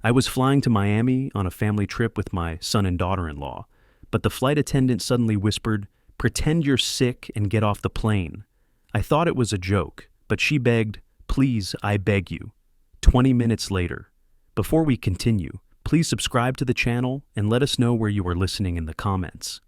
I was flying to Miami on a family trip with my son and daughter-in-law, but the flight attendant suddenly whispered, "Pretend you're sick and get off the plane." I thought it was a joke, but she begged, "Please, I beg you." 20 minutes later. Before we continue, please subscribe to the channel and let us know where you are listening in the comments.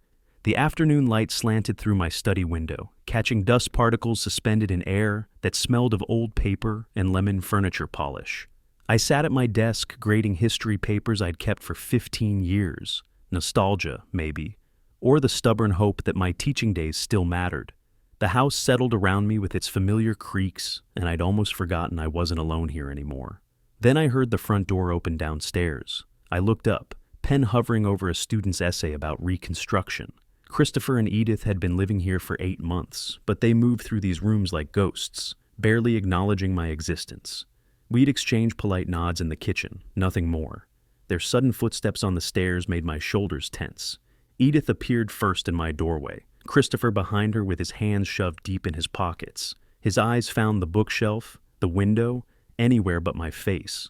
The afternoon light slanted through my study window, catching dust particles suspended in air that smelled of old paper and lemon furniture polish. I sat at my desk grading history papers I'd kept for 15 years. Nostalgia, maybe, or the stubborn hope that my teaching days still mattered. The house settled around me with its familiar creaks, and I'd almost forgotten I wasn't alone here anymore. Then I heard the front door open downstairs. I looked up, pen hovering over a student's essay about Reconstruction. Christopher and Edith had been living here for 8 months, but they moved through these rooms like ghosts, barely acknowledging my existence. We'd exchanged polite nods in the kitchen, nothing more. Their sudden footsteps on the stairs made my shoulders tense. Edith appeared first in my doorway, Christopher behind her with his hands shoved deep in his pockets. His eyes found the bookshelf, the window, anywhere but my face.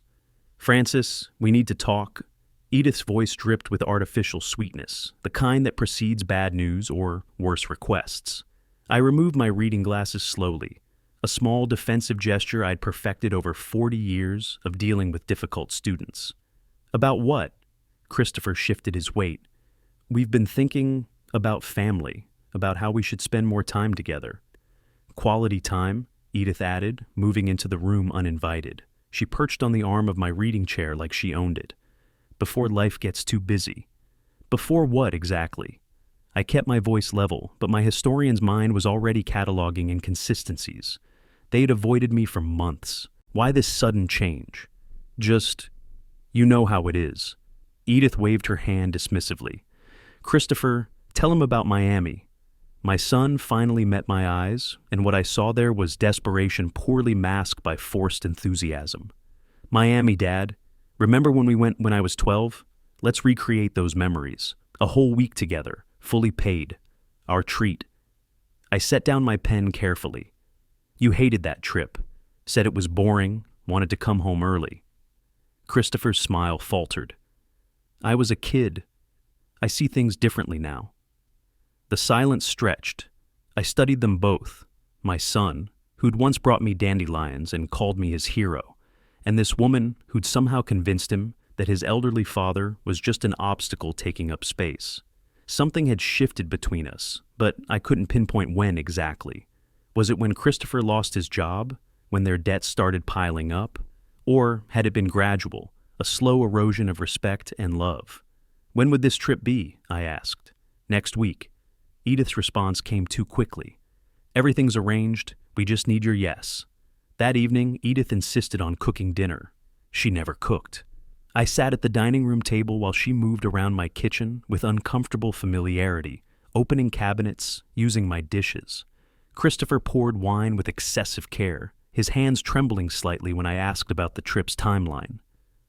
"Francis, we need to talk." Edith's voice dripped with artificial sweetness, the kind that precedes bad news or worse requests. I removed my reading glasses slowly, a small defensive gesture I'd perfected over 40 years of dealing with difficult students. "About what?" Christopher shifted his weight. "We've been thinking about family, about how we should spend more time together." "Quality time," Edith added, moving into the room uninvited. She perched on the arm of my reading chair like she owned it. "Before life gets too busy." Before what exactly? I kept my voice level, but my historian's mind was already cataloging inconsistencies. They had avoided me for months. Why this sudden change? Just, you know how it is. Edith waved her hand dismissively. "Christopher, tell him about Miami." My son finally met my eyes, and what I saw there was desperation poorly masked by forced enthusiasm. "Miami, Dad. Remember when we went when I was 12? Let's recreate those memories. A whole week together, fully paid. Our treat." I set down my pen carefully. "You hated that trip. Said it was boring, wanted to come home early." Christopher's smile faltered. "I was a kid. I see things differently now." The silence stretched. I studied them both. My son, who'd once brought me dandelions and called me his hero, and this woman who'd somehow convinced him that his elderly father was just an obstacle taking up space. Something had shifted between us, but I couldn't pinpoint when exactly. Was it when Christopher lost his job? When their debts started piling up? Or had it been gradual, a slow erosion of respect and love? "When would this trip be?" I asked. "Next week." Edith's response came too quickly. "Everything's arranged, we just need your yes." That evening, Edith insisted on cooking dinner. She never cooked. I sat at the dining room table while she moved around my kitchen with uncomfortable familiarity, opening cabinets, using my dishes. Christopher poured wine with excessive care, his hands trembling slightly when I asked about the trip's timeline.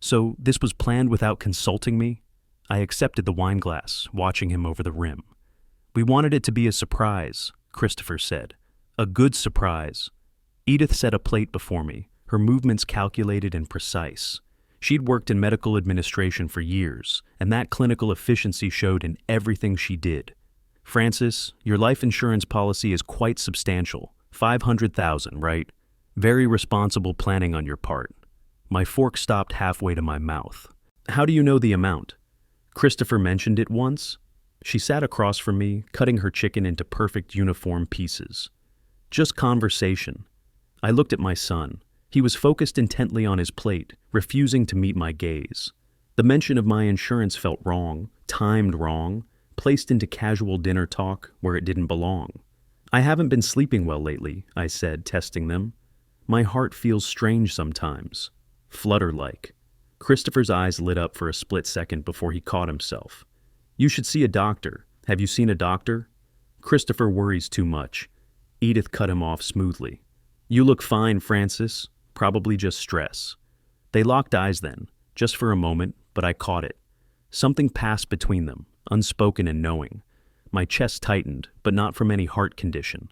"So this was planned without consulting me?" I accepted the wine glass, watching him over the rim. "We wanted it to be a surprise," Christopher said. "A good surprise." Edith set a plate before me, her movements calculated and precise. She'd worked in medical administration for years, and that clinical efficiency showed in everything she did. "Francis, your life insurance policy is quite substantial. 500,000, right? Very responsible planning on your part." My fork stopped halfway to my mouth. "How do you know the amount?" "Christopher mentioned it once." She sat across from me, cutting her chicken into perfect uniform pieces. "Just conversation." I looked at my son. He was focused intently on his plate, refusing to meet my gaze. The mention of my insurance felt wrong, timed wrong, placed into casual dinner talk where it didn't belong. "I haven't been sleeping well lately," I said, testing them. "My heart feels strange sometimes, flutter-like." Christopher's eyes lit up for a split second before he caught himself. "You should see a doctor. Have you seen a doctor?" "Christopher worries too much." Edith cut him off smoothly. "You look fine, Francis. Probably just stress." They locked eyes then, just for a moment, but I caught it. Something passed between them, unspoken and knowing. My chest tightened, but not from any heart condition.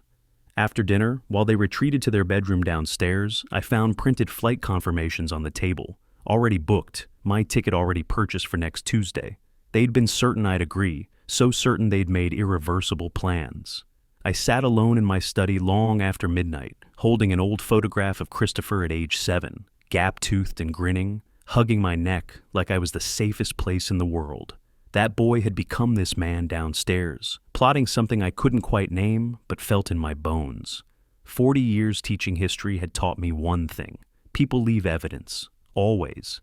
After dinner, while they retreated to their bedroom downstairs, I found printed flight confirmations on the table, Already booked, my ticket already purchased for next Tuesday. They'd been certain I'd agree, so certain they'd made irreversible plans. I sat alone in my study long after midnight, holding an old photograph of Christopher at age 7, gap-toothed and grinning, hugging my neck like I was the safest place in the world. That boy had become this man downstairs, plotting something I couldn't quite name but felt in my bones. 40 years teaching history had taught me one thing. People leave evidence. Always.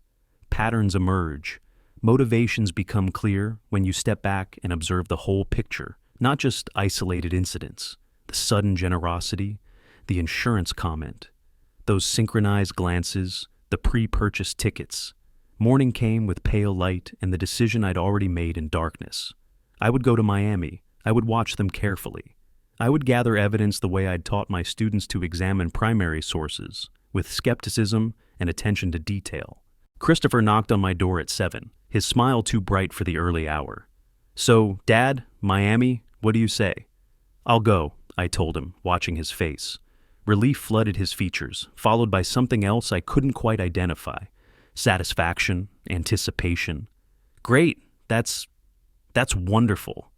Patterns emerge. Motivations become clear when you step back and observe the whole picture, not just isolated incidents. The sudden generosity, the insurance comment, those synchronized glances, the pre-purchased tickets. Morning came with pale light and the decision I'd already made in darkness. I would go to Miami. I would watch them carefully. I would gather evidence the way I'd taught my students to examine primary sources, with skepticism and attention to detail. Christopher knocked on my door at 7, his smile too bright for the early hour. "So, Dad, Miami, what do you say?" "I'll go," I told him, watching his face. Relief flooded his features, followed by something else I couldn't quite identify. Satisfaction, anticipation. "Great, that's wonderful."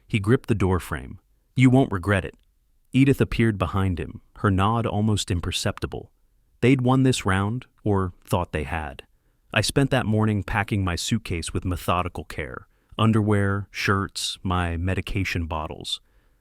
He gripped the doorframe. "You won't regret it." Edith appeared behind him, her nod almost imperceptible. They'd won this round, or thought they had. I spent that morning packing my suitcase with methodical care. Underwear, shirts, my medication bottles.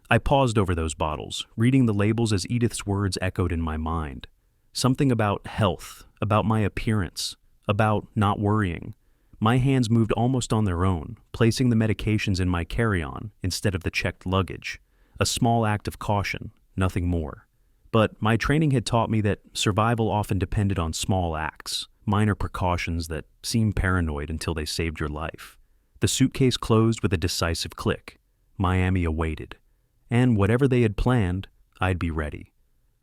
I paused over those bottles, reading the labels as Edith's words echoed in my mind. Something about health, about my appearance, about not worrying. My hands moved almost on their own, placing the medications in my carry-on instead of the checked luggage. A small act of caution, nothing more. But my training had taught me that survival often depended on small acts, minor precautions that seemed paranoid until they saved your life. The suitcase closed with a decisive click. Miami awaited. And whatever they had planned, I'd be ready.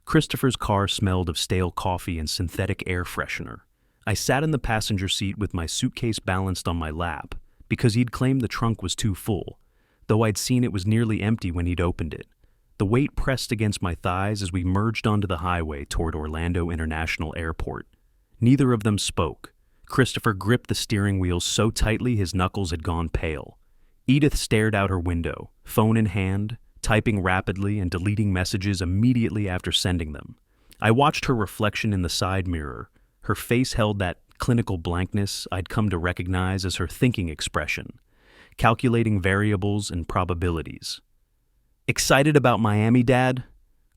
Christopher's car smelled of stale coffee and synthetic air freshener. I sat in the passenger seat with my suitcase balanced on my lap, because he'd claimed the trunk was too full, though I'd seen it was nearly empty when he'd opened it. The weight pressed against my thighs as we merged onto the highway toward Orlando International Airport. Neither of them spoke. Christopher gripped the steering wheel so tightly his knuckles had gone pale. Edith stared out her window, phone in hand, typing rapidly and deleting messages immediately after sending them. I watched her reflection in the side mirror. Her face held that clinical blankness I'd come to recognize as her thinking expression, calculating variables and probabilities. "Excited about Miami, Dad?"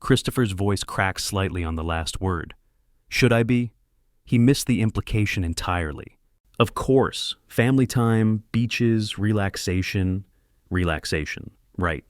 Christopher's voice cracked slightly on the last word. "Should I be?" He missed the implication entirely. Of course, family time, beaches, relaxation. Right.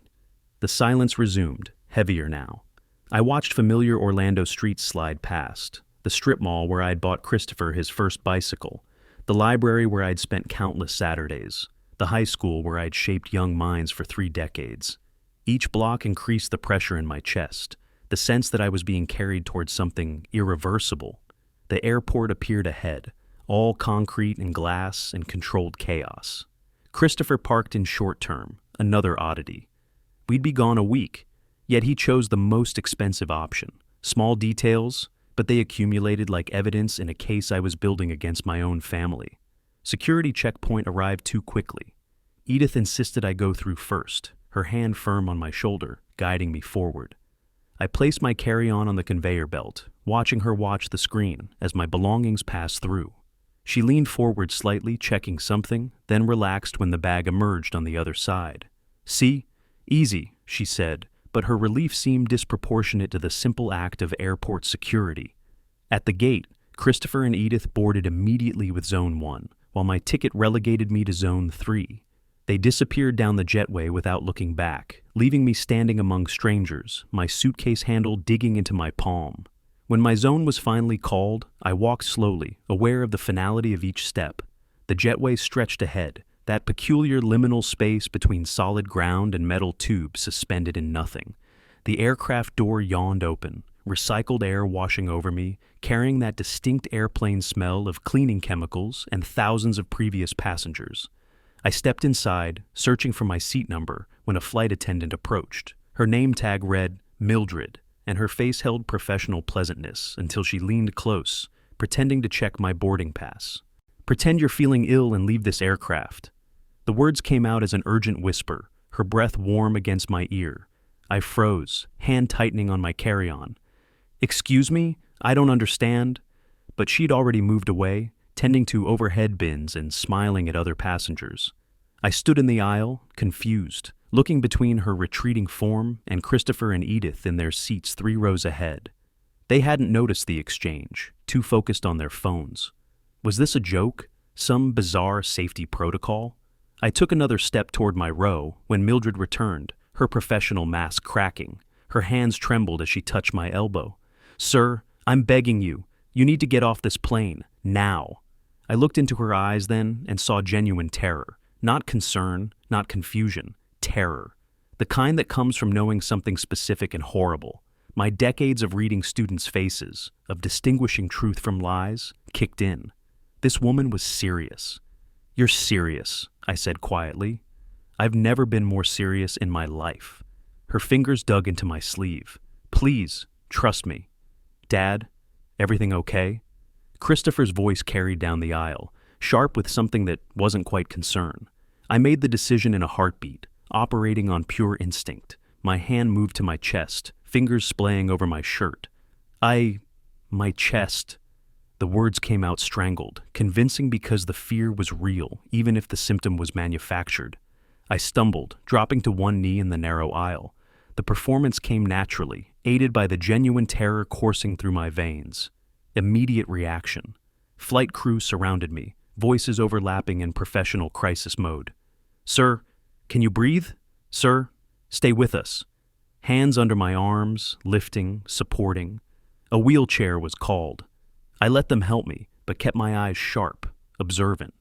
The silence resumed, heavier now. I watched familiar Orlando streets slide past. The strip mall where I'd bought Christopher his first bicycle, the library where I'd spent countless Saturdays, the high school where I'd shaped young minds for 3 decades. Each block increased the pressure in my chest, the sense that I was being carried towards something irreversible. The airport appeared ahead, all concrete and glass and controlled chaos. Christopher parked in short term, another oddity. We'd be gone a week, yet he chose the most expensive option. Small details, but they accumulated like evidence in a case I was building against my own family. Security checkpoint arrived too quickly. Edith insisted I go through first, her hand firm on my shoulder, guiding me forward. I placed my carry-on on the conveyor belt, watching her watch the screen as my belongings passed through. She leaned forward slightly, checking something, then relaxed when the bag emerged on the other side. "See? Easy," she said, but her relief seemed disproportionate to the simple act of airport security. At the gate, Christopher and Edith boarded immediately with Zone 1, while my ticket relegated me to Zone 3. They disappeared down the jetway without looking back, leaving me standing among strangers, my suitcase handle digging into my palm. When my zone was finally called, I walked slowly, aware of the finality of each step. The jetway stretched ahead, that peculiar liminal space between solid ground and metal tubes suspended in nothing. The aircraft door yawned open, recycled air washing over me, carrying that distinct airplane smell of cleaning chemicals and thousands of previous passengers. I stepped inside, searching for my seat number, when a flight attendant approached. Her name tag read Mildred, and her face held professional pleasantness until she leaned close, pretending to check my boarding pass. Pretend you're feeling ill and leave this aircraft. The words came out as an urgent whisper, her breath warm against my ear. I froze, hand tightening on my carry-on. Excuse me? I don't understand. But she'd already moved away, tending to overhead bins and smiling at other passengers. I stood in the aisle, confused, looking between her retreating form and Christopher and Edith in their seats 3 rows ahead. They hadn't noticed the exchange, too focused on their phones. Was this a joke? Some bizarre safety protocol? I took another step toward my row when Mildred returned, her professional mask cracking. Her hands trembled as she touched my elbow. "Sir, I'm begging you. You need to get off this plane, now." I looked into her eyes then and saw genuine terror. Not concern, not confusion, terror. The kind that comes from knowing something specific and horrible. My decades of reading students' faces, of distinguishing truth from lies, kicked in. This woman was serious. "You're serious," I said quietly. "I've never been more serious in my life." Her fingers dug into my sleeve. "Please, trust me." "Dad, everything okay?" Christopher's voice carried down the aisle, sharp with something that wasn't quite concern. I made the decision in a heartbeat, operating on pure instinct. My hand moved to my chest, fingers splaying over my shirt. My chest. The words came out strangled, convincing because the fear was real, even if the symptom was manufactured. I stumbled, dropping to one knee in the narrow aisle. The performance came naturally, aided by the genuine terror coursing through my veins. Immediate reaction. Flight crew surrounded me, voices overlapping in professional crisis mode. "Sir, can you breathe? Sir, stay with us." Hands under my arms, lifting, supporting. A wheelchair was called. I let them help me, but kept my eyes sharp, observant.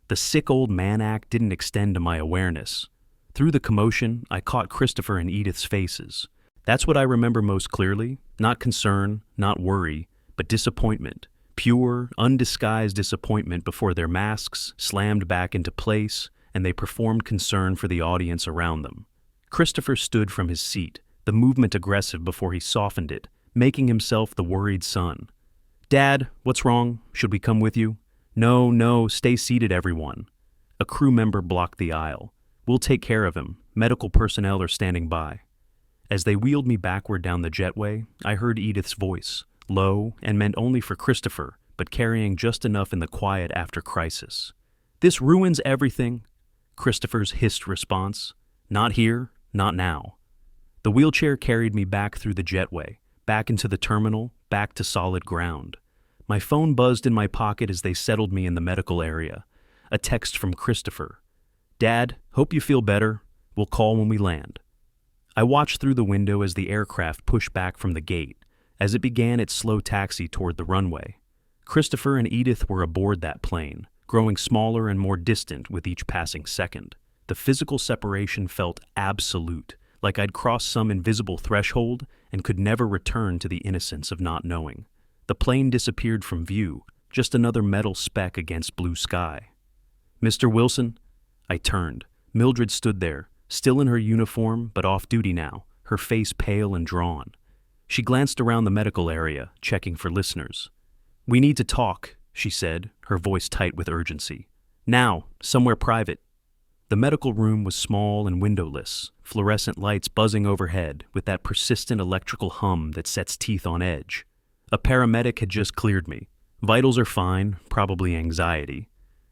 The sick old man act didn't extend to my awareness. Through the commotion, I caught Christopher and Edith's faces. That's what I remember most clearly, not concern, not worry, but disappointment. Pure, undisguised disappointment before their masks slammed back into place and they performed concern for the audience around them. Christopher stood from his seat, the movement aggressive before he softened it, making himself the worried son. "Dad, what's wrong? Should we come with you?" No, stay seated, everyone." A crew member blocked the aisle. "We'll take care of him. Medical personnel are standing by." As they wheeled me backward down the jetway, I heard Edith's voice, low and meant only for Christopher, but carrying just enough in the quiet after crisis. "This ruins everything." Christopher's hissed response, "Not here, not now." The wheelchair carried me back through the jetway, back into the terminal, back to solid ground. My phone buzzed in my pocket as they settled me in the medical area. A text from Christopher. "Dad, hope you feel better. We'll call when we land." I watched through the window as the aircraft pushed back from the gate, as it began its slow taxi toward the runway. Christopher and Edith were aboard that plane, growing smaller and more distant with each passing second. The physical separation felt absolute, like I'd crossed some invisible threshold and could never return to the innocence of not knowing. The plane disappeared from view, just another metal speck against blue sky. "Mr. Wilson?" I turned. Mildred stood there, still in her uniform but off duty now, her face pale and drawn. She glanced around the medical area, checking for listeners. "We need to talk," she said, her voice tight with urgency. "Now, somewhere private." The medical room was small and windowless, fluorescent lights buzzing overhead with that persistent electrical hum that sets teeth on edge. A paramedic had just cleared me. Vitals are fine, probably anxiety,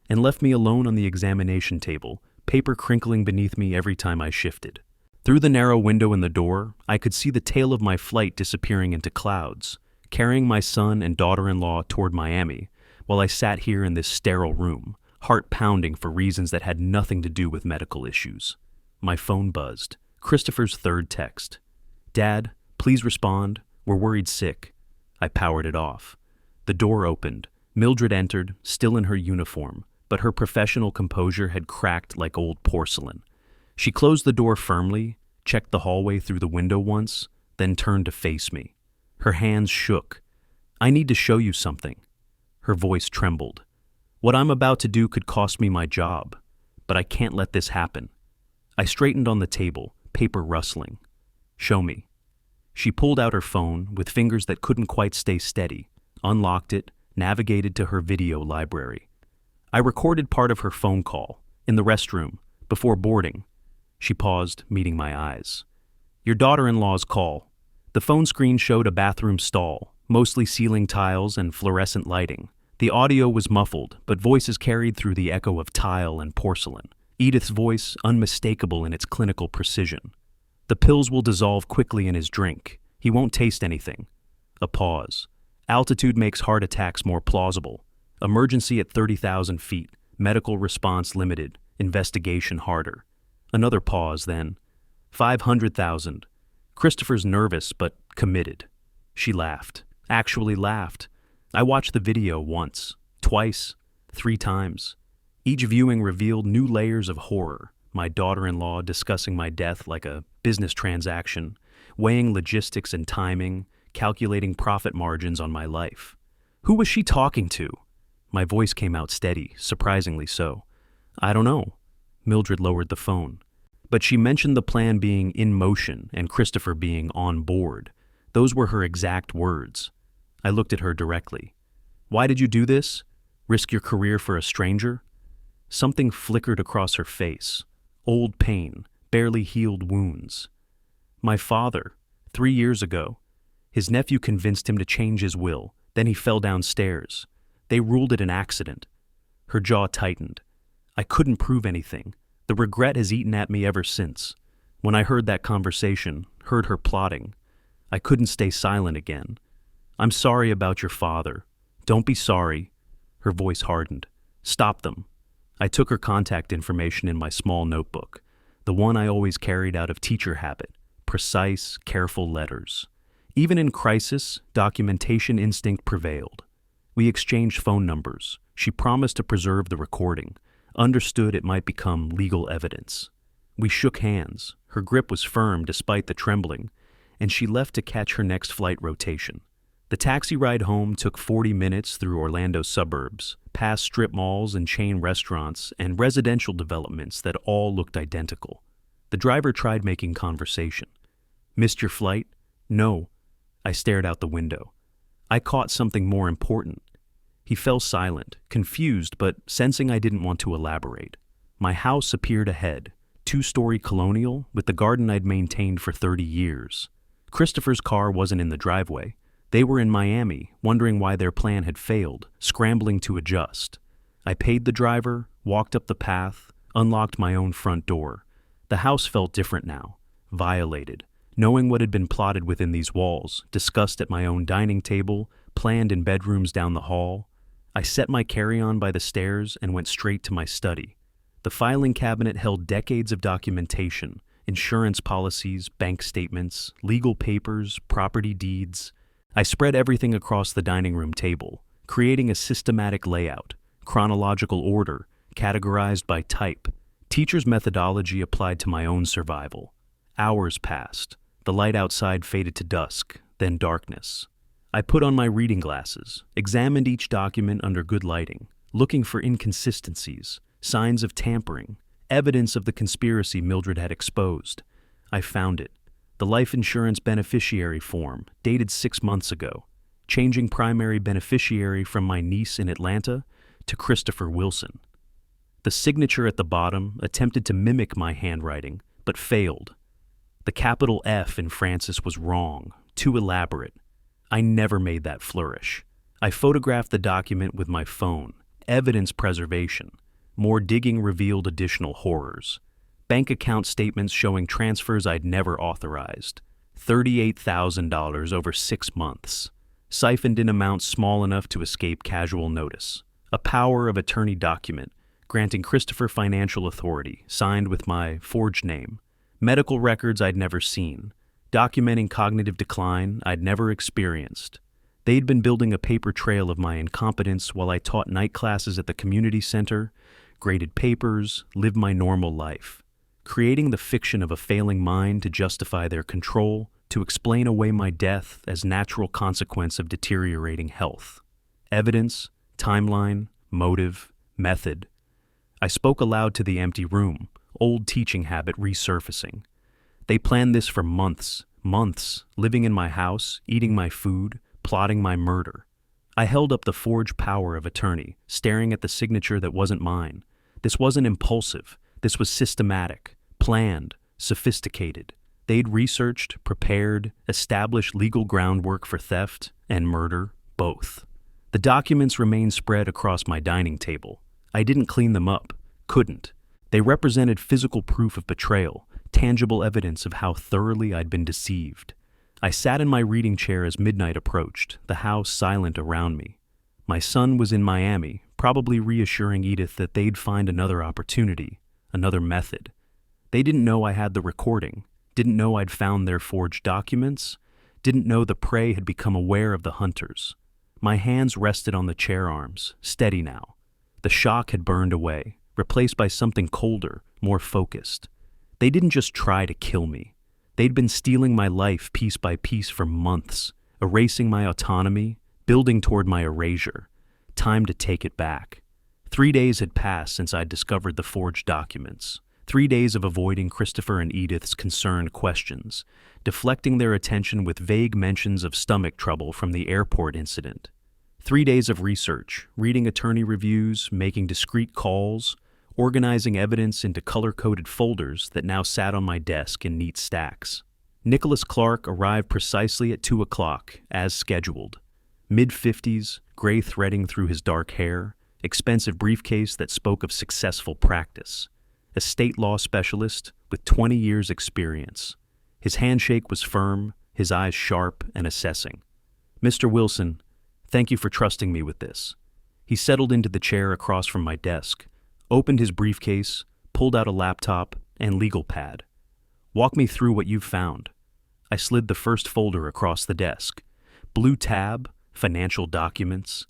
and left me alone on the examination table, paper crinkling beneath me every time I shifted. Through the narrow window in the door, I could see the tail of my flight disappearing into clouds, carrying my son and daughter-in-law toward Miami, while I sat here in this sterile room, heart pounding for reasons that had nothing to do with medical issues. My phone buzzed. Christopher's third text. "Dad, please respond. We're worried sick." I powered it off. The door opened. Mildred entered, still in her uniform, but her professional composure had cracked like old porcelain. She closed the door firmly, checked the hallway through the window once, then turned to face me. Her hands shook. "I need to show you something." Her voice trembled. "What I'm about to do could cost me my job, but I can't let this happen." I straightened on the table, paper rustling. "Show me." She pulled out her phone with fingers that couldn't quite stay steady, unlocked it, navigated to her video library. I recorded part of her phone call, in the restroom, before boarding. She paused, meeting my eyes. Your daughter-in-law's call. The phone screen showed a bathroom stall, mostly ceiling tiles and fluorescent lighting. The audio was muffled, but voices carried through the echo of tile and porcelain. Edith's voice unmistakable in its clinical precision. The pills will dissolve quickly in his drink. He won't taste anything. A pause. Altitude makes heart attacks more plausible. Emergency at 30,000 feet. Medical response limited. Investigation harder. Another pause, then. 500,000. Christopher's nervous, but committed. She laughed. Actually laughed. I watched the video once, twice, 3 times. Each viewing revealed new layers of horror. My daughter-in-law discussing my death like a business transaction, weighing logistics and timing, calculating profit margins on my life. Who was she talking to? My voice came out steady, surprisingly so. I don't know. Mildred lowered the phone. But she mentioned the plan being in motion and Christopher being on board. Those were her exact words. I looked at her directly. Why did you do this? Risk your career for a stranger? Something flickered across her face. Old pain, barely healed wounds. My father, 3 years ago. His nephew convinced him to change his will. Then he fell downstairs. They ruled it an accident. Her jaw tightened. I couldn't prove anything. The regret has eaten at me ever since. When I heard that conversation, heard her plotting, I couldn't stay silent again. I'm sorry about your father. Don't be sorry. Her voice hardened. Stop them. I took her contact information in my small notebook, the one I always carried out of teacher habit, precise, careful letters. Even in crisis, documentation instinct prevailed. We exchanged phone numbers. She promised to preserve the recording, understood it might become legal evidence. We shook hands. Her grip was firm despite the trembling, and she left to catch her next flight rotation. The taxi ride home took 40 minutes through Orlando's suburbs, past strip malls and chain restaurants and residential developments that all looked identical. The driver tried making conversation. Missed your flight? No. I stared out the window. I caught something more important. He fell silent, confused, but sensing I didn't want to elaborate. My house appeared ahead, 2-story colonial with the garden I'd maintained for 30 years. Christopher's car wasn't in the driveway. They were in Miami, wondering why their plan had failed, scrambling to adjust. I paid the driver, walked up the path, unlocked my own front door. The house felt different now, violated. Knowing what had been plotted within these walls, discussed at my own dining table, planned in bedrooms down the hall, I set my carry-on by the stairs and went straight to my study. The filing cabinet held decades of documentation, insurance policies, bank statements, legal papers, property deeds. I spread everything across the dining room table, creating a systematic layout, chronological order, categorized by type, teacher's methodology applied to my own survival. Hours passed. The light outside faded to dusk, then darkness. I put on my reading glasses, examined each document under good lighting, looking for inconsistencies, signs of tampering, evidence of the conspiracy Mildred had exposed. I found it. The life insurance beneficiary form, dated 6 months ago, changing primary beneficiary from my niece in Atlanta to Christopher Wilson. The signature at the bottom attempted to mimic my handwriting, but failed. The capital F in Francis was wrong, too elaborate. I never made that flourish. I photographed the document with my phone, evidence preservation. More digging revealed additional horrors. Bank account statements showing transfers I'd never authorized. $38,000 over 6 months. Siphoned in amounts small enough to escape casual notice. A power of attorney document granting Christopher financial authority, signed with my forged name. Medical records I'd never seen. Documenting cognitive decline I'd never experienced. They'd been building a paper trail of my incompetence while I taught night classes at the community center, graded papers, lived my normal life. Creating the fiction of a failing mind to justify their control, to explain away my death as natural consequence of deteriorating health. Evidence, timeline, motive, method. I spoke aloud to the empty room, old teaching habit resurfacing. They planned this for months, living in my house, eating my food, plotting my murder. I held up the forged power of attorney, staring at the signature that wasn't mine. This wasn't impulsive. This was systematic, planned, sophisticated. They'd researched, prepared, established legal groundwork for theft and murder, both. The documents remained spread across my dining table. I didn't clean them up, couldn't. They represented physical proof of betrayal, tangible evidence of how thoroughly I'd been deceived. I sat in my reading chair as midnight approached, the house silent around me. My son was in Miami, probably reassuring Edith that they'd find another opportunity, another method. They didn't know I had the recording, didn't know I'd found their forged documents, didn't know the prey had become aware of the hunters. My hands rested on the chair arms, steady now. The shock had burned away, replaced by something colder, more focused. They didn't just try to kill me. They'd been stealing my life piece by piece for months, erasing my autonomy, building toward my erasure. Time to take it back. 3 days had passed since I'd discovered the forged documents. 3 days of avoiding Christopher and Edith's concerned questions, deflecting their attention with vague mentions of stomach trouble from the airport incident. 3 days of research, reading attorney reviews, making discreet calls, organizing evidence into color-coded folders that now sat on my desk in neat stacks. Nicholas Clark arrived precisely at 2 o'clock, as scheduled. Mid-50s, gray threading through his dark hair, expensive briefcase that spoke of successful practice. A state law specialist with 20 years' experience. His handshake was firm, his eyes sharp and assessing. "Mr. Wilson, thank you for trusting me with this." He settled into the chair across from my desk, opened his briefcase, pulled out a laptop and legal pad. "Walk me through what you've found." I slid the first folder across the desk. Blue tab, financial documents.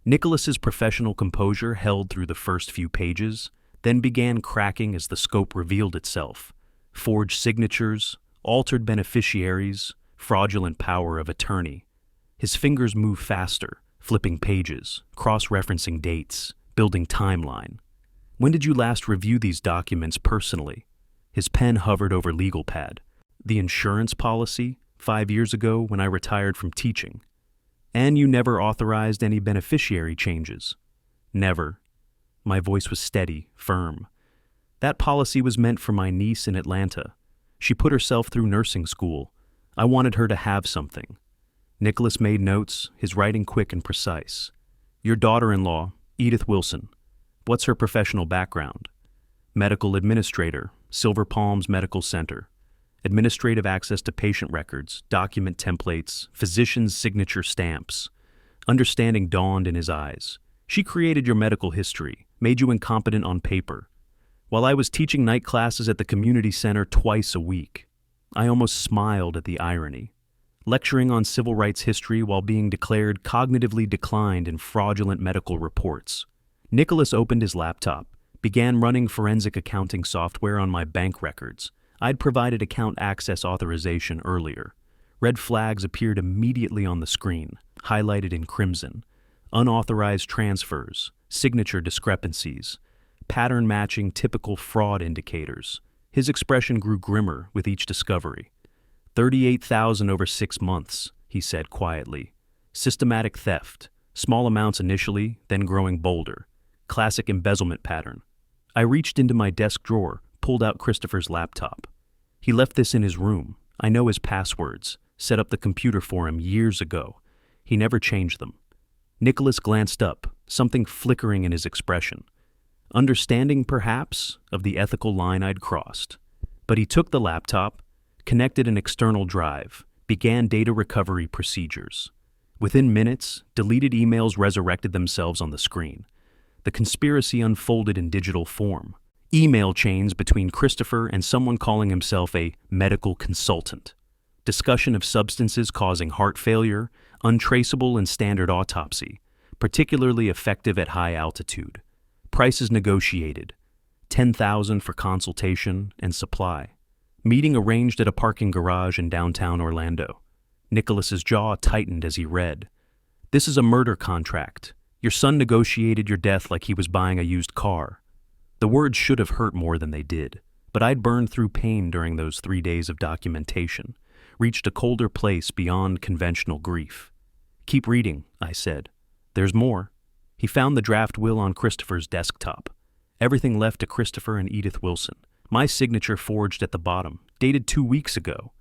Nicholas's professional composure held through the first few pages, then began cracking as the scope revealed itself. Forged signatures, altered beneficiaries, fraudulent power of attorney. His fingers moved faster, flipping pages, cross-referencing dates, building timeline. "When did you last review these documents personally?" His pen hovered over legal pad. "The insurance policy, 5 years ago when I retired from teaching. And you never authorized any beneficiary changes." "Never." My voice was steady, firm. "That policy was meant for my niece in Atlanta. She put herself through nursing school. I wanted her to have something." Nicholas made notes, his writing quick and precise. "Your daughter-in-law, Edith Wilson. What's her professional background?" "Medical administrator, Silver Palms Medical Center. Administrative access to patient records, document templates, physician's signature stamps." Understanding dawned in his eyes. "She created your medical history, made you incompetent on paper, while I was teaching night classes at the community center twice a week." I almost smiled at the irony. Lecturing on civil rights history while being declared cognitively declined in fraudulent medical reports. Nicholas opened his laptop, began running forensic accounting software on my bank records. I'd provided account access authorization earlier. Red flags appeared immediately on the screen, highlighted in crimson. Unauthorized transfers, signature discrepancies, pattern matching typical fraud indicators. His expression grew grimmer with each discovery. 38,000 over 6 months, he said quietly. Systematic theft, small amounts initially, then growing bolder. Classic embezzlement pattern. I reached into my desk drawer, pulled out Christopher's laptop. He left this in his room. I know his passwords, set up the computer for him years ago. He never changed them. Nicholas glanced up, something flickering in his expression. Understanding, perhaps, of the ethical line I'd crossed. But he took the laptop, connected an external drive, began data recovery procedures. Within minutes, deleted emails resurrected themselves on the screen. The conspiracy unfolded in digital form. Email chains between Christopher and someone calling himself a medical consultant. Discussion of substances causing heart failure, untraceable in standard autopsy, particularly effective at high altitude. Prices negotiated. $10,000 for consultation and supply. Meeting arranged at a parking garage in downtown Orlando. Nicholas's jaw tightened as he read. "This is a murder contract. Your son negotiated your death like he was buying a used car." The words should have hurt more than they did, but I'd burned through pain during those 3 days of documentation, reached a colder place beyond conventional grief. "Keep reading," I said. There's more. He found the draft will on Christopher's desktop. Everything left to Christopher and Edith Wilson. My signature forged at the bottom, dated 2 weeks ago.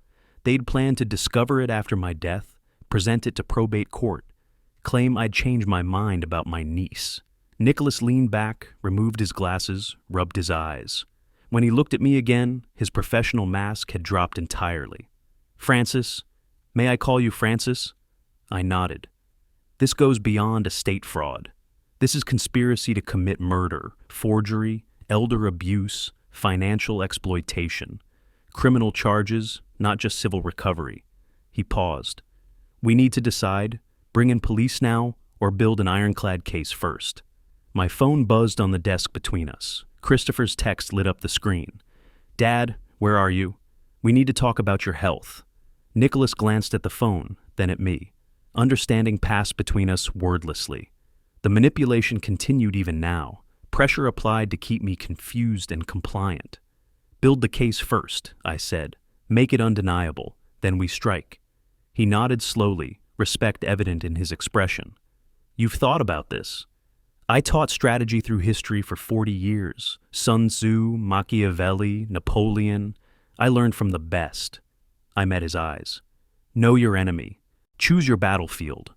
They'd planned to discover it after my death, present it to probate court, claim I'd changed my mind about my niece. Nicholas leaned back, removed his glasses, rubbed his eyes. When he looked at me again, his professional mask had dropped entirely. Francis, may I call you Francis? I nodded. This goes beyond estate fraud. This is conspiracy to commit murder, forgery, elder abuse, financial exploitation. Criminal charges, not just civil recovery. He paused. We need to decide, bring in police now, or build an ironclad case first. My phone buzzed on the desk between us. Christopher's text lit up the screen. Dad, where are you? We need to talk about your health. Nicholas glanced at the phone, then at me. Understanding passed between us wordlessly. The manipulation continued even now. Pressure applied to keep me confused and compliant. Build the case first, I said. Make it undeniable. Then we strike. He nodded slowly, respect evident in his expression. You've thought about this. I taught strategy through history for 40 years. Sun Tzu, Machiavelli, Napoleon. I learned from the best. I met his eyes. Know your enemy. Choose your battlefield.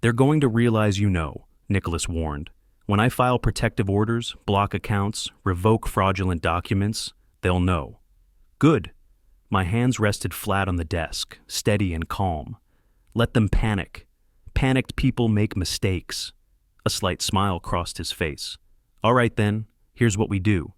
They're going to realize you know, Nicholas warned. When I file protective orders, block accounts, revoke fraudulent documents, they'll know. Good. My hands rested flat on the desk, steady and calm. Let them panic. Panicked people make mistakes. A slight smile crossed his face. All right then, here's what we do.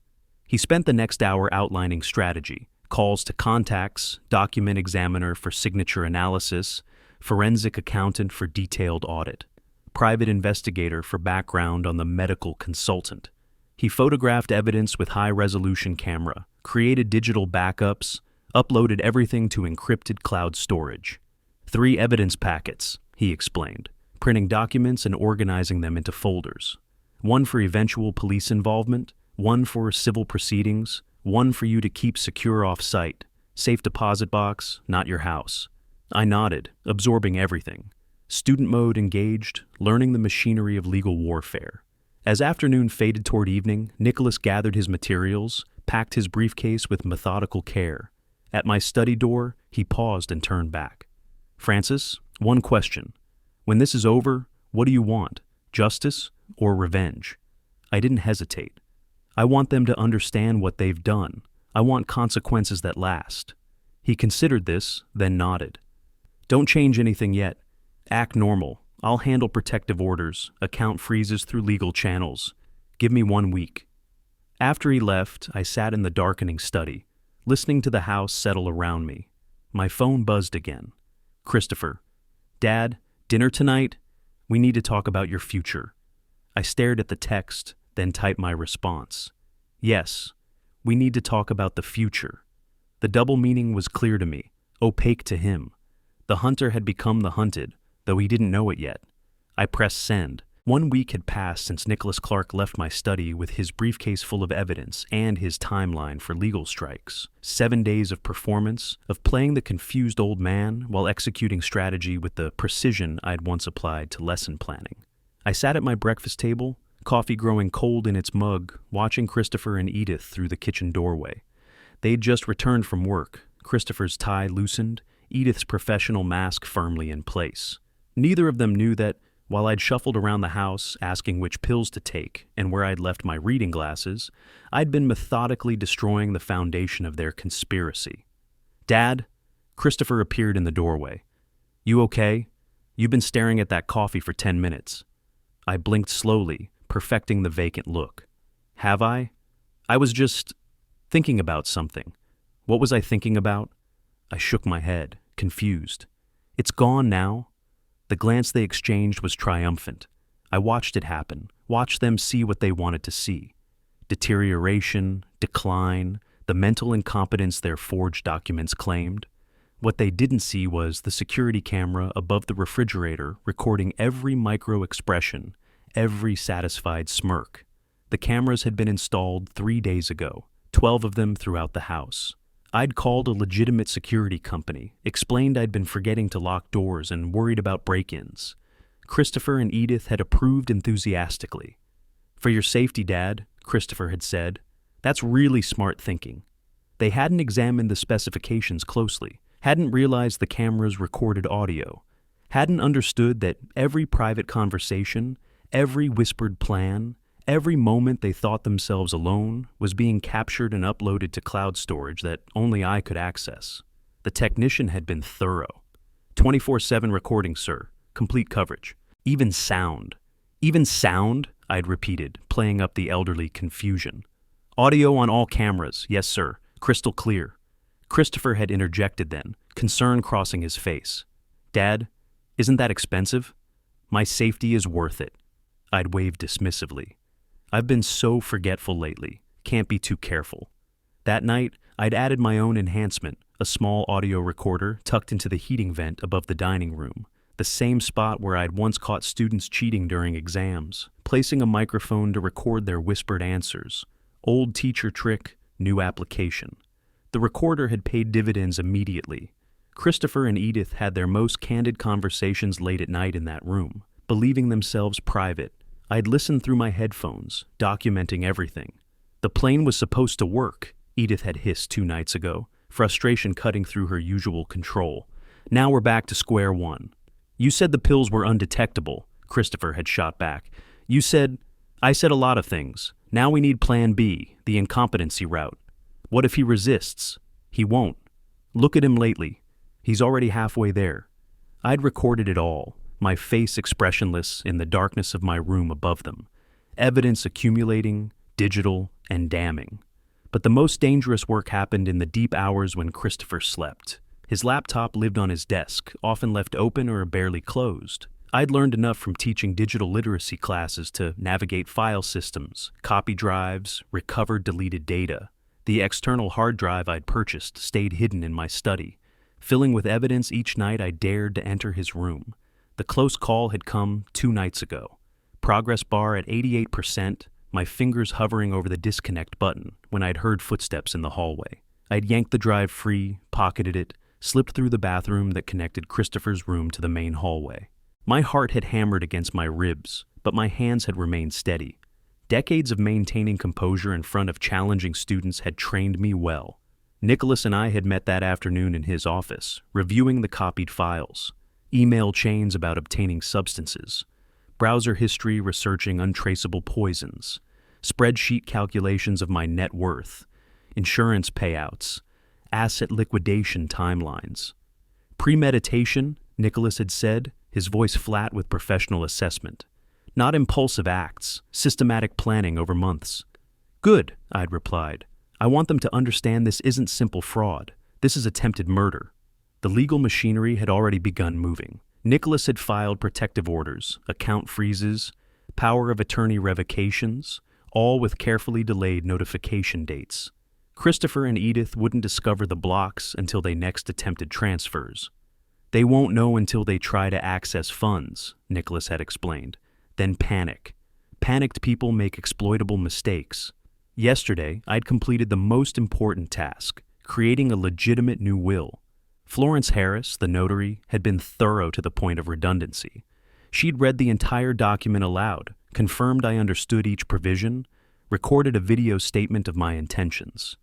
He spent the next hour outlining strategy, calls to contacts, document examiner for signature analysis, forensic accountant for detailed audit, private investigator for background on the medical consultant. He photographed evidence with high-resolution camera, created digital backups, uploaded everything to encrypted cloud storage. 3 evidence packets, he explained, printing documents and organizing them into folders. 1 for eventual police involvement, 1 for civil proceedings, 1 for you to keep secure off-site, safe deposit box, not your house. I nodded, absorbing everything. Student mode engaged, learning the machinery of legal warfare. As afternoon faded toward evening, Nicholas gathered his materials, packed his briefcase with methodical care. At my study door, he paused and turned back. Francis, 1 question. When this is over, what do you want? Justice or revenge? I didn't hesitate. I want them to understand what they've done. I want consequences that last. He considered this, then nodded. Don't change anything yet. Act normal. I'll handle protective orders, account freezes through legal channels. Give me 1 week. After he left, I sat in the darkening study, listening to the house settle around me. My phone buzzed again. Christopher. Dad, dinner tonight? We need to talk about your future. I stared at the text, then typed my response. Yes, we need to talk about the future. The double meaning was clear to me, opaque to him. The hunter had become the hunted, though he didn't know it yet. I pressed send. 1 week had passed since Nicholas Clark left my study with his briefcase full of evidence and his timeline for legal strikes. 7 days of performance, of playing the confused old man while executing strategy with the precision I'd once applied to lesson planning. I sat at my breakfast table, coffee growing cold in its mug, watching Christopher and Edith through the kitchen doorway. They'd just returned from work, Christopher's tie loosened, Edith's professional mask firmly in place. Neither of them knew that, while I'd shuffled around the house, asking which pills to take and where I'd left my reading glasses, I'd been methodically destroying the foundation of their conspiracy. Dad? Christopher appeared in the doorway. You okay? You've been staring at that coffee for 10 minutes. I blinked slowly, perfecting the vacant look. Have I? I was just thinking about something. What was I thinking about? I shook my head, confused. It's gone now. The glance they exchanged was triumphant. I watched it happen, watched them see what they wanted to see. Deterioration, decline, the mental incompetence their forged documents claimed. What they didn't see was the security camera above the refrigerator recording every micro-expression, every satisfied smirk. The cameras had been installed 3 days ago, 12 of them throughout the house. I'd called a legitimate security company, explained I'd been forgetting to lock doors and worried about break-ins. Christopher and Edith had approved enthusiastically. "For your safety, Dad," Christopher had said. "That's really smart thinking." They hadn't examined the specifications closely, hadn't realized the cameras recorded audio, hadn't understood that every private conversation, every whispered plan, every moment they thought themselves alone was being captured and uploaded to cloud storage that only I could access. The technician had been thorough. 24/7 recording, sir. Complete coverage. Even sound. Even sound? I'd repeated, playing up the elderly confusion. "Audio on all cameras, yes, sir. Crystal clear." Christopher had interjected then, concern crossing his face. "Dad, isn't that expensive?" "My safety is worth it." I'd waved dismissively. "I've been so forgetful lately. Can't be too careful." That night, I'd added my own enhancement, a small audio recorder tucked into the heating vent above the dining room, the same spot where I'd once caught students cheating during exams, placing a microphone to record their whispered answers. Old teacher trick, new application. The recorder had paid dividends immediately. Christopher and Edith had their most candid conversations late at night in that room, believing themselves private. I'd listened through my headphones, documenting everything. "The plane was supposed to work," Edith had hissed 2 nights ago, frustration cutting through her usual control. "Now we're back to square one." "You said the pills were undetectable," Christopher had shot back. I said a lot of things. Now we need plan B, the incompetency route. What if he resists?" "He won't. Look at him lately. He's already halfway there." I'd recorded it all, my face expressionless in the darkness of my room above them. Evidence accumulating, digital, and damning. But the most dangerous work happened in the deep hours when Christopher slept. His laptop lived on his desk, often left open or barely closed. I'd learned enough from teaching digital literacy classes to navigate file systems, copy drives, recover deleted data. The external hard drive I'd purchased stayed hidden in my study, filling with evidence each night I dared to enter his room. The close call had come 2 nights ago. Progress bar at 88%, my fingers hovering over the disconnect button when I'd heard footsteps in the hallway. I'd yanked the drive free, pocketed it, slipped through the bathroom that connected Christopher's room to the main hallway. My heart had hammered against my ribs, but my hands had remained steady. Decades of maintaining composure in front of challenging students had trained me well. Nicholas and I had met that afternoon in his office, reviewing the copied files, email chains about obtaining substances, browser history researching untraceable poisons, spreadsheet calculations of my net worth, insurance payouts, asset liquidation timelines. Premeditation, Nicholas had said, his voice flat with professional assessment. Not impulsive acts, systematic planning over months. "Good," I'd replied. "I want them to understand this isn't simple fraud. This is attempted murder." The legal machinery had already begun moving. Nicholas had filed protective orders, account freezes, power of attorney revocations, all with carefully delayed notification dates. Christopher and Edith wouldn't discover the blocks until they next attempted transfers. "They won't know until they try to access funds," Nicholas had explained. Then panic. Panicked people make exploitable mistakes. Yesterday, I'd completed the most important task, creating a legitimate new will. Florence Harris, the notary, had been thorough to the point of redundancy. She'd read the entire document aloud, confirmed I understood each provision, recorded a video statement of my intentions.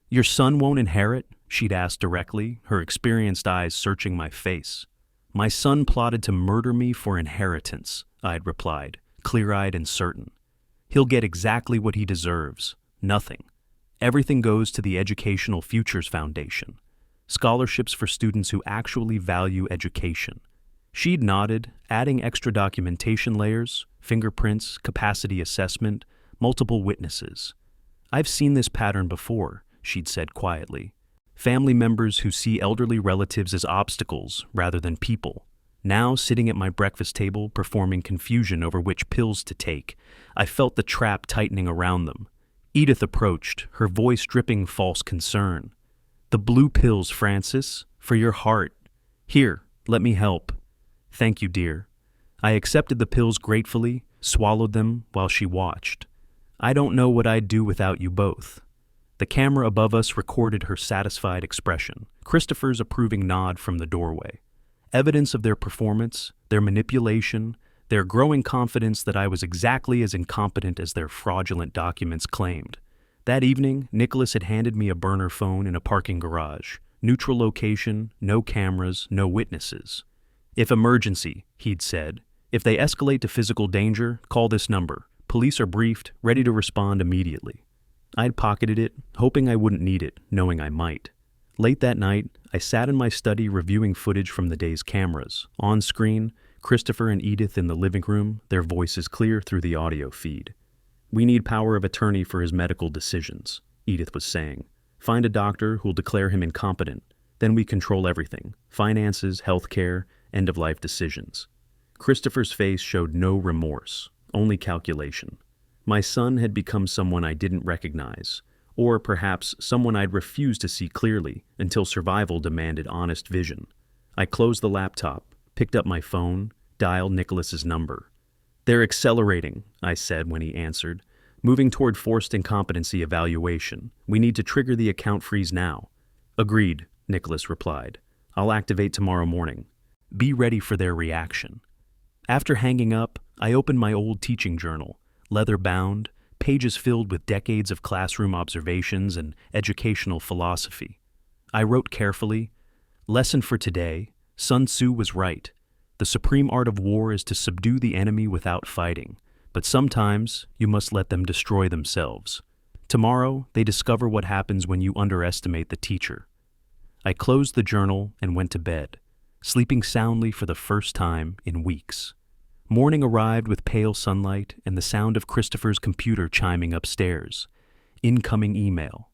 "Your son won't inherit?" she'd asked directly, her experienced eyes searching my face. "My son plotted to murder me for inheritance," I'd replied, clear-eyed and certain. "He'll get exactly what he deserves. Nothing. Everything goes to the Educational Futures Foundation. Scholarships for students who actually value education." She'd nodded, adding extra documentation layers, fingerprints, capacity assessment, multiple witnesses. "I've seen this pattern before," she'd said quietly. "Family members who see elderly relatives as obstacles rather than people. Now, sitting at my breakfast table, performing confusion over which pills to take, I felt the trap tightening around them. Edith approached, her voice dripping false concern. "The blue pills, Francis, for your heart. Here, let me help." "Thank you, dear." I accepted the pills gratefully, swallowed them while she watched. "I don't know what I'd do without you both." The camera above us recorded her satisfied expression, Christopher's approving nod from the doorway. Evidence of their performance, their manipulation, their growing confidence that I was exactly as incompetent as their fraudulent documents claimed. That evening, Nicholas had handed me a burner phone in a parking garage. Neutral location, no cameras, no witnesses. "If emergency," he'd said. "If they escalate to physical danger, call this number. Police are briefed, ready to respond immediately." I'd pocketed it, hoping I wouldn't need it, knowing I might. Late that night, I sat in my study reviewing footage from the day's cameras. On screen, Christopher and Edith in the living room, their voices clear through the audio feed. "We need power of attorney for his medical decisions," Edith was saying. "Find a doctor who'll declare him incompetent. Then we control everything: finances, healthcare, end-of-life decisions." Christopher's face showed no remorse, only calculation. My son had become someone I didn't recognize, or perhaps someone I'd refused to see clearly until survival demanded honest vision. I closed the laptop, picked up my phone, dialed Nicholas's number. "They're accelerating," I said when he answered. "Moving toward forced incompetency evaluation. We need to trigger the account freeze now." "Agreed," Nicholas replied. "I'll activate tomorrow morning." Be ready for their reaction. After hanging up, I opened my old teaching journal, leather-bound, pages filled with decades of classroom observations and educational philosophy. I wrote carefully, "Lesson for today: Sun Tzu was right. The supreme art of war is to subdue the enemy without fighting, but sometimes you must let them destroy themselves. Tomorrow, they discover what happens when you underestimate the teacher." I closed the journal and went to bed, sleeping soundly for the first time in weeks. Morning arrived with pale sunlight and the sound of Christopher's computer chiming upstairs. Incoming email.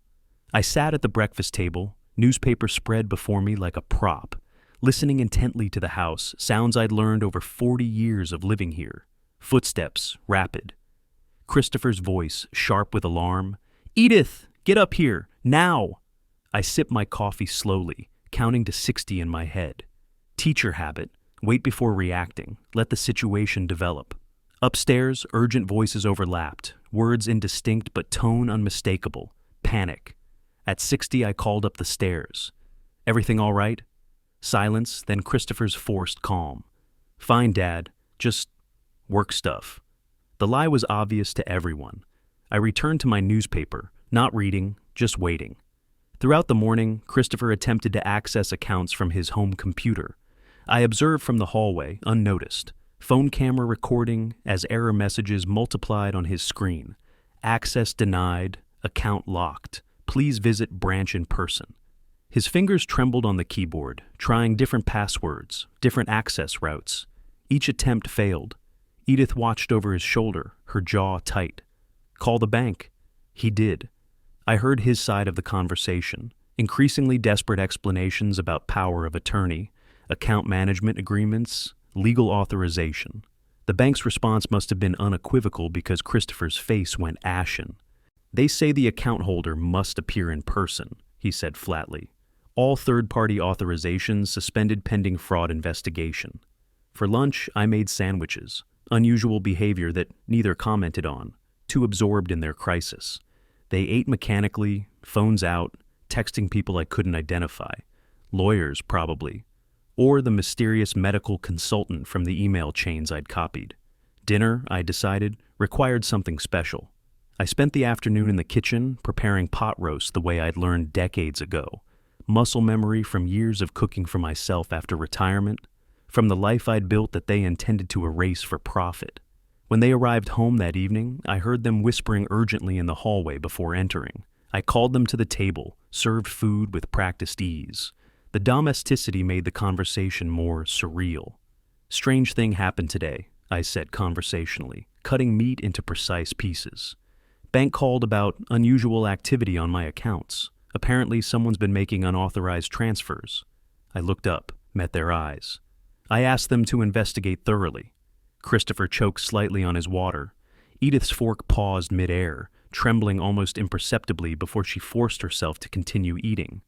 I sat at the breakfast table, newspaper spread before me like a prop, listening intently to the house, sounds I'd learned over 40 years of living here. Footsteps, rapid. Christopher's voice, sharp with alarm. "Edith, get up here, now!" I sipped my coffee slowly, counting to 60 in my head. Teacher habit. Wait before reacting. Let the situation develop. Upstairs, urgent voices overlapped, words indistinct but tone unmistakable. Panic. At 60, I called up the stairs. "Everything all right?" Silence, then Christopher's forced calm. "Fine, Dad. Just work stuff." The lie was obvious to everyone. I returned to my newspaper, not reading, just waiting. Throughout the morning, Christopher attempted to access accounts from his home computer. I observed from the hallway, unnoticed. Phone camera recording as error messages multiplied on his screen. "Access denied, account locked. Please visit branch in person." His fingers trembled on the keyboard, trying different passwords, different access routes. Each attempt failed. Edith watched over his shoulder, her jaw tight. "Call the bank." He did. I heard his side of the conversation, increasingly desperate explanations about power of attorney, account management agreements, legal authorization. The bank's response must have been unequivocal because Christopher's face went ashen. "They say the account holder must appear in person," he said flatly. "All third-party authorizations suspended pending fraud investigation." For lunch, I made sandwiches, unusual behavior that neither commented on, too absorbed in their crisis. They ate mechanically, phones out, texting people I couldn't identify. Lawyers, probably. Or the mysterious medical consultant from the email chains I'd copied. Dinner, I decided, required something special. I spent the afternoon in the kitchen preparing pot roast the way I'd learned decades ago. Muscle memory from years of cooking for myself after retirement, from the life I'd built that they intended to erase for profit. When they arrived home that evening, I heard them whispering urgently in the hallway before entering. I called them to the table, served food with practiced ease. The domesticity made the conversation more surreal. "Strange thing happened today," I said conversationally, cutting meat into precise pieces. "Bank called about unusual activity on my accounts. Apparently someone's been making unauthorized transfers." I looked up, met their eyes. I asked them to investigate thoroughly. Christopher choked slightly on his water. Edith's fork paused mid-air, trembling almost imperceptibly before she forced herself to continue eating.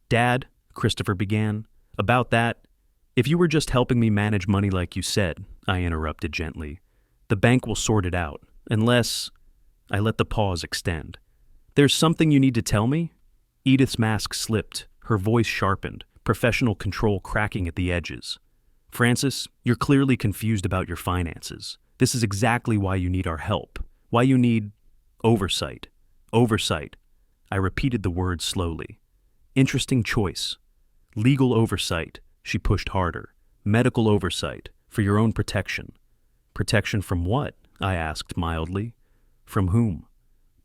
"Dad," Christopher began, "about that, if you were just helping me manage money like you said," I interrupted gently. "The bank will sort it out, unless—" I let the pause extend. "There's something you need to tell me?" Edith's mask slipped, her voice sharpened, professional control cracking at the edges. Francis, you're clearly confused about your finances. This is exactly why you need our help. Why you need oversight. Oversight. I repeated the word slowly. Interesting choice. Legal oversight. She pushed harder. Medical oversight. For your own protection. Protection from what? I asked mildly. From whom?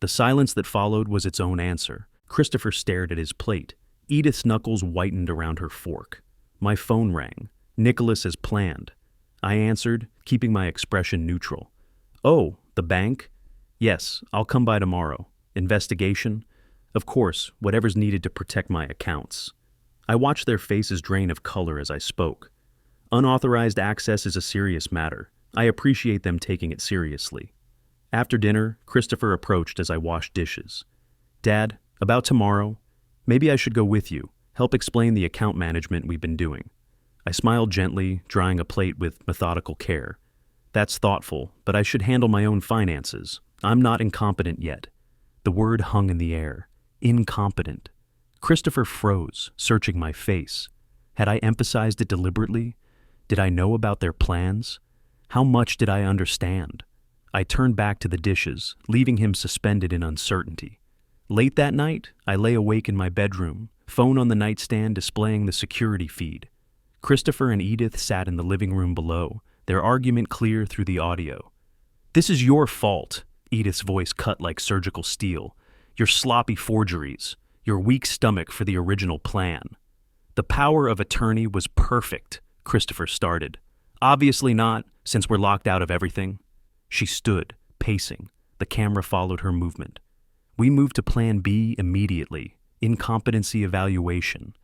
The silence that followed was its own answer. Christopher stared at his plate. Edith's knuckles whitened around her fork. My phone rang. Nicholas as planned. I answered, keeping my expression neutral. Oh, the bank? Yes, I'll come by tomorrow. Investigation? Of course, whatever's needed to protect my accounts. I watched their faces drain of color as I spoke. Unauthorized access is a serious matter. I appreciate them taking it seriously. After dinner, Christopher approached as I washed dishes. Dad, about tomorrow, maybe I should go with you, help explain the account management we've been doing. I smiled gently, drying a plate with methodical care. That's thoughtful, but I should handle my own finances. I'm not incompetent yet. The word hung in the air. Incompetent. Christopher froze, searching my face. Had I emphasized it deliberately? Did I know about their plans? How much did I understand? I turned back to the dishes, leaving him suspended in uncertainty. Late that night, I lay awake in my bedroom, phone on the nightstand displaying the security feed. Christopher and Edith sat in the living room below, their argument clear through the audio. This is your fault, Edith's voice cut like surgical steel. Your sloppy forgeries, your weak stomach for the original plan. The power of attorney was perfect, Christopher started. Obviously not, since we're locked out of everything. She stood, pacing. The camera followed her movement. We moved to Plan B immediately. Incompetency evaluation.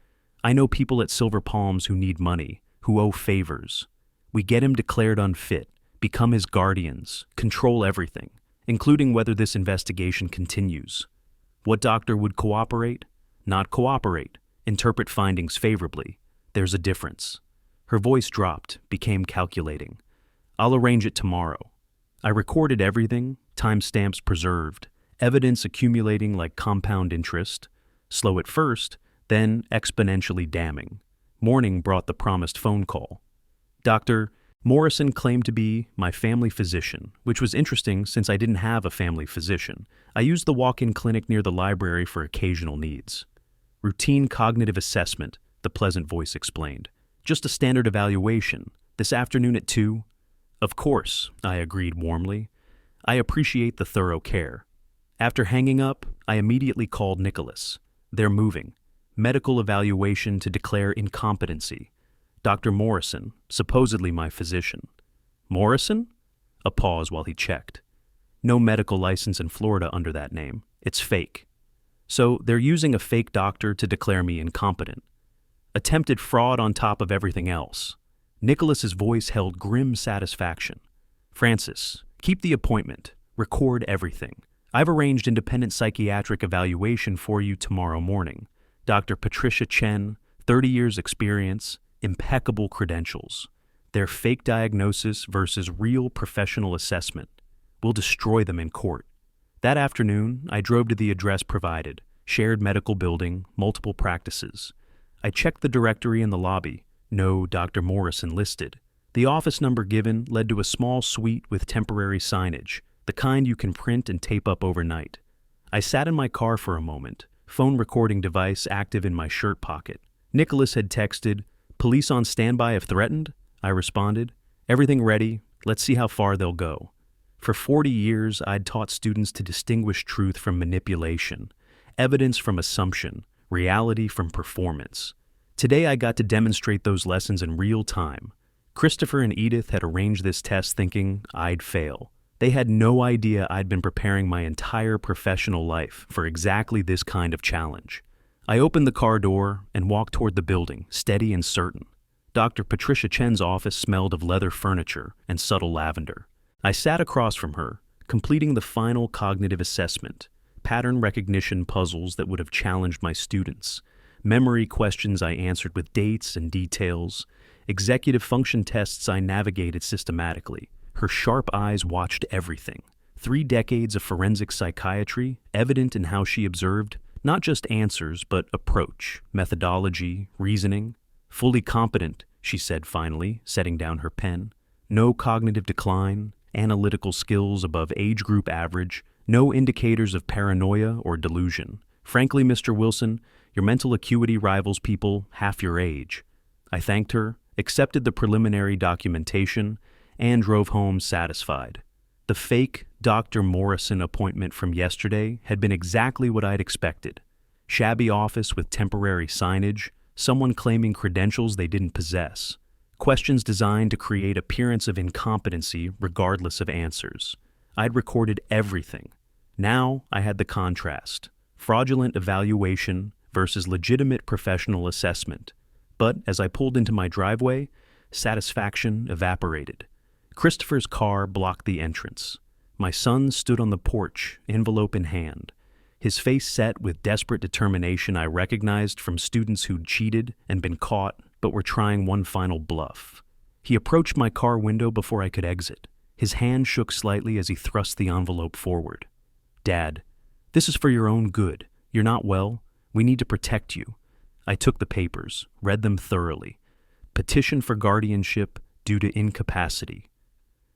I know people at Silver Palms who need money, who owe favors. We get him declared unfit, become his guardians, control everything, including whether this investigation continues. What doctor would cooperate? Not cooperate. Interpret findings favorably. There's a difference. Her voice dropped, became calculating. I'll arrange it tomorrow. I recorded everything, timestamps preserved, evidence accumulating like compound interest. Slow at first, then exponentially damning. Morning brought the promised phone call. Dr. Morrison claimed to be my family physician, which was interesting since I didn't have a family physician. I used the walk-in clinic near the library for occasional needs. Routine cognitive assessment, the pleasant voice explained. Just a standard evaluation. This afternoon at 2? Of course, I agreed warmly. I appreciate the thorough care. After hanging up, I immediately called Nicholas. They're moving. Medical evaluation to declare incompetency. Dr. Morrison, supposedly my physician. Morrison? A pause while he checked. No medical license in Florida under that name. It's fake. So they're using a fake doctor to declare me incompetent. Attempted fraud on top of everything else. Nicholas's voice held grim satisfaction. Francis, keep the appointment. Record everything. I've arranged independent psychiatric evaluation for you tomorrow morning. Dr. Patricia Chen, 30 years experience, impeccable credentials. Their fake diagnosis versus real professional assessment. We'll destroy them in court. That afternoon, I drove to the address provided, shared medical building, multiple practices. I checked the directory in the lobby. No Dr. Morrison listed. The office number given led to a small suite with temporary signage, the kind you can print and tape up overnight. I sat in my car for a moment, phone recording device active in my shirt pocket. Nicholas had texted, "Police on standby if threatened?" I responded, "Everything ready. Let's see how far they'll go." For 40 years, I'd taught students to distinguish truth from manipulation, evidence from assumption, reality from performance. Today I got to demonstrate those lessons in real time. Christopher and Edith had arranged this test thinking I'd fail. They had no idea I'd been preparing my entire professional life for exactly this kind of challenge. I opened the car door and walked toward the building, steady and certain. Dr. Patricia Chen's office smelled of leather furniture and subtle lavender. I sat across from her, completing the final cognitive assessment, pattern recognition puzzles that would have challenged my students, memory questions I answered with dates and details, executive function tests I navigated systematically. Her sharp eyes watched everything. 3 decades of forensic psychiatry, evident in how she observed not just answers, but approach, methodology, reasoning. Fully competent, she said finally, setting down her pen. No cognitive decline, analytical skills above age group average, no indicators of paranoia or delusion. Frankly, Mr. Wilson, your mental acuity rivals people half your age. I thanked her, accepted the preliminary documentation, and drove home satisfied. The fake Dr. Morrison appointment from yesterday had been exactly what I'd expected. Shabby office with temporary signage, someone claiming credentials they didn't possess. Questions designed to create appearance of incompetency regardless of answers. I'd recorded everything. Now I had the contrast. Fraudulent evaluation versus legitimate professional assessment. But as I pulled into my driveway, satisfaction evaporated. Christopher's car blocked the entrance. My son stood on the porch, envelope in hand. His face set with desperate determination I recognized from students who'd cheated and been caught but were trying one final bluff. He approached my car window before I could exit. His hand shook slightly as he thrust the envelope forward. "Dad, this is for your own good. You're not well. We need to protect you." I took the papers, read them thoroughly. Petition for guardianship due to incapacity.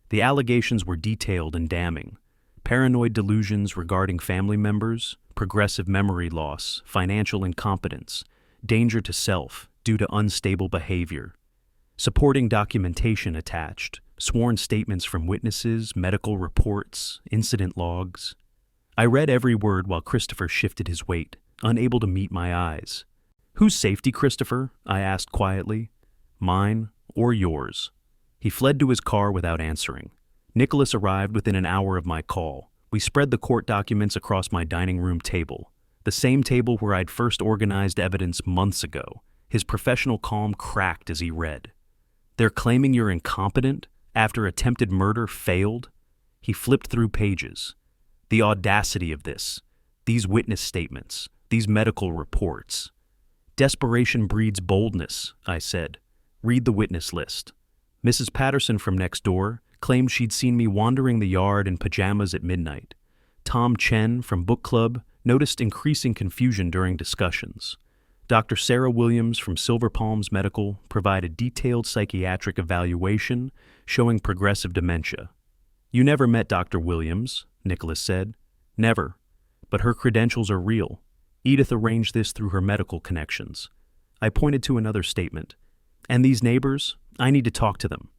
The allegations were detailed and damning. Paranoid delusions regarding family members, progressive memory loss, financial incompetence, danger to self due to unstable behavior. Supporting documentation attached, sworn statements from witnesses, medical reports, incident logs. I read every word while Christopher shifted his weight, unable to meet my eyes. "Whose safety, Christopher?" I asked quietly. "Mine or yours?" He fled to his car without answering. Nicholas arrived within an hour of my call. We spread the court documents across my dining room table, the same table where I'd first organized evidence months ago. His professional calm cracked as he read. "They're claiming you're incompetent after attempted murder failed?" He flipped through pages. The audacity of this, these witness statements, these medical reports. "Desperation breeds boldness," I said. "Read the witness list." Mrs. Patterson from next door claimed she'd seen me wandering the yard in pajamas at midnight. Tom Chen from book club noticed increasing confusion during discussions. Dr. Sarah Williams from Silver Palms Medical provided detailed psychiatric evaluation showing progressive dementia. "You never met Dr. Williams," Nicholas said. "Never. But her credentials are real. Edith arranged this through her medical connections." I pointed to another statement. "And these neighbors, I need to talk to them."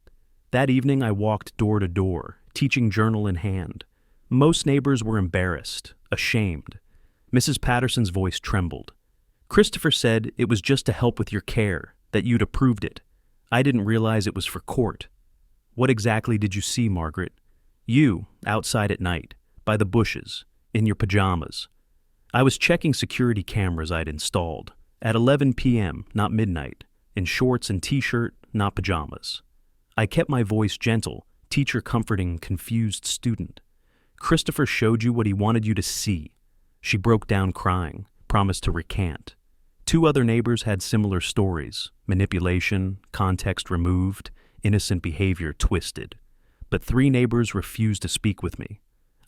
That evening I walked door to door, teaching journal in hand. Most neighbors were embarrassed, ashamed. Mrs. Patterson's voice trembled. "Christopher said it was just to help with your care, that you'd approved it. I didn't realize it was for court." "What exactly did you see, Margaret?" "You, outside at night, by the bushes, in your pajamas." "I was checking security cameras I'd installed. At 11 p.m., not midnight. In shorts and t-shirt, not pajamas." I kept my voice gentle, teacher comforting confused student. "Christopher showed you what he wanted you to see." She broke down crying, promised to recant. 2 other neighbors had similar stories: manipulation, context removed, innocent behavior twisted. But 3 neighbors refused to speak with me.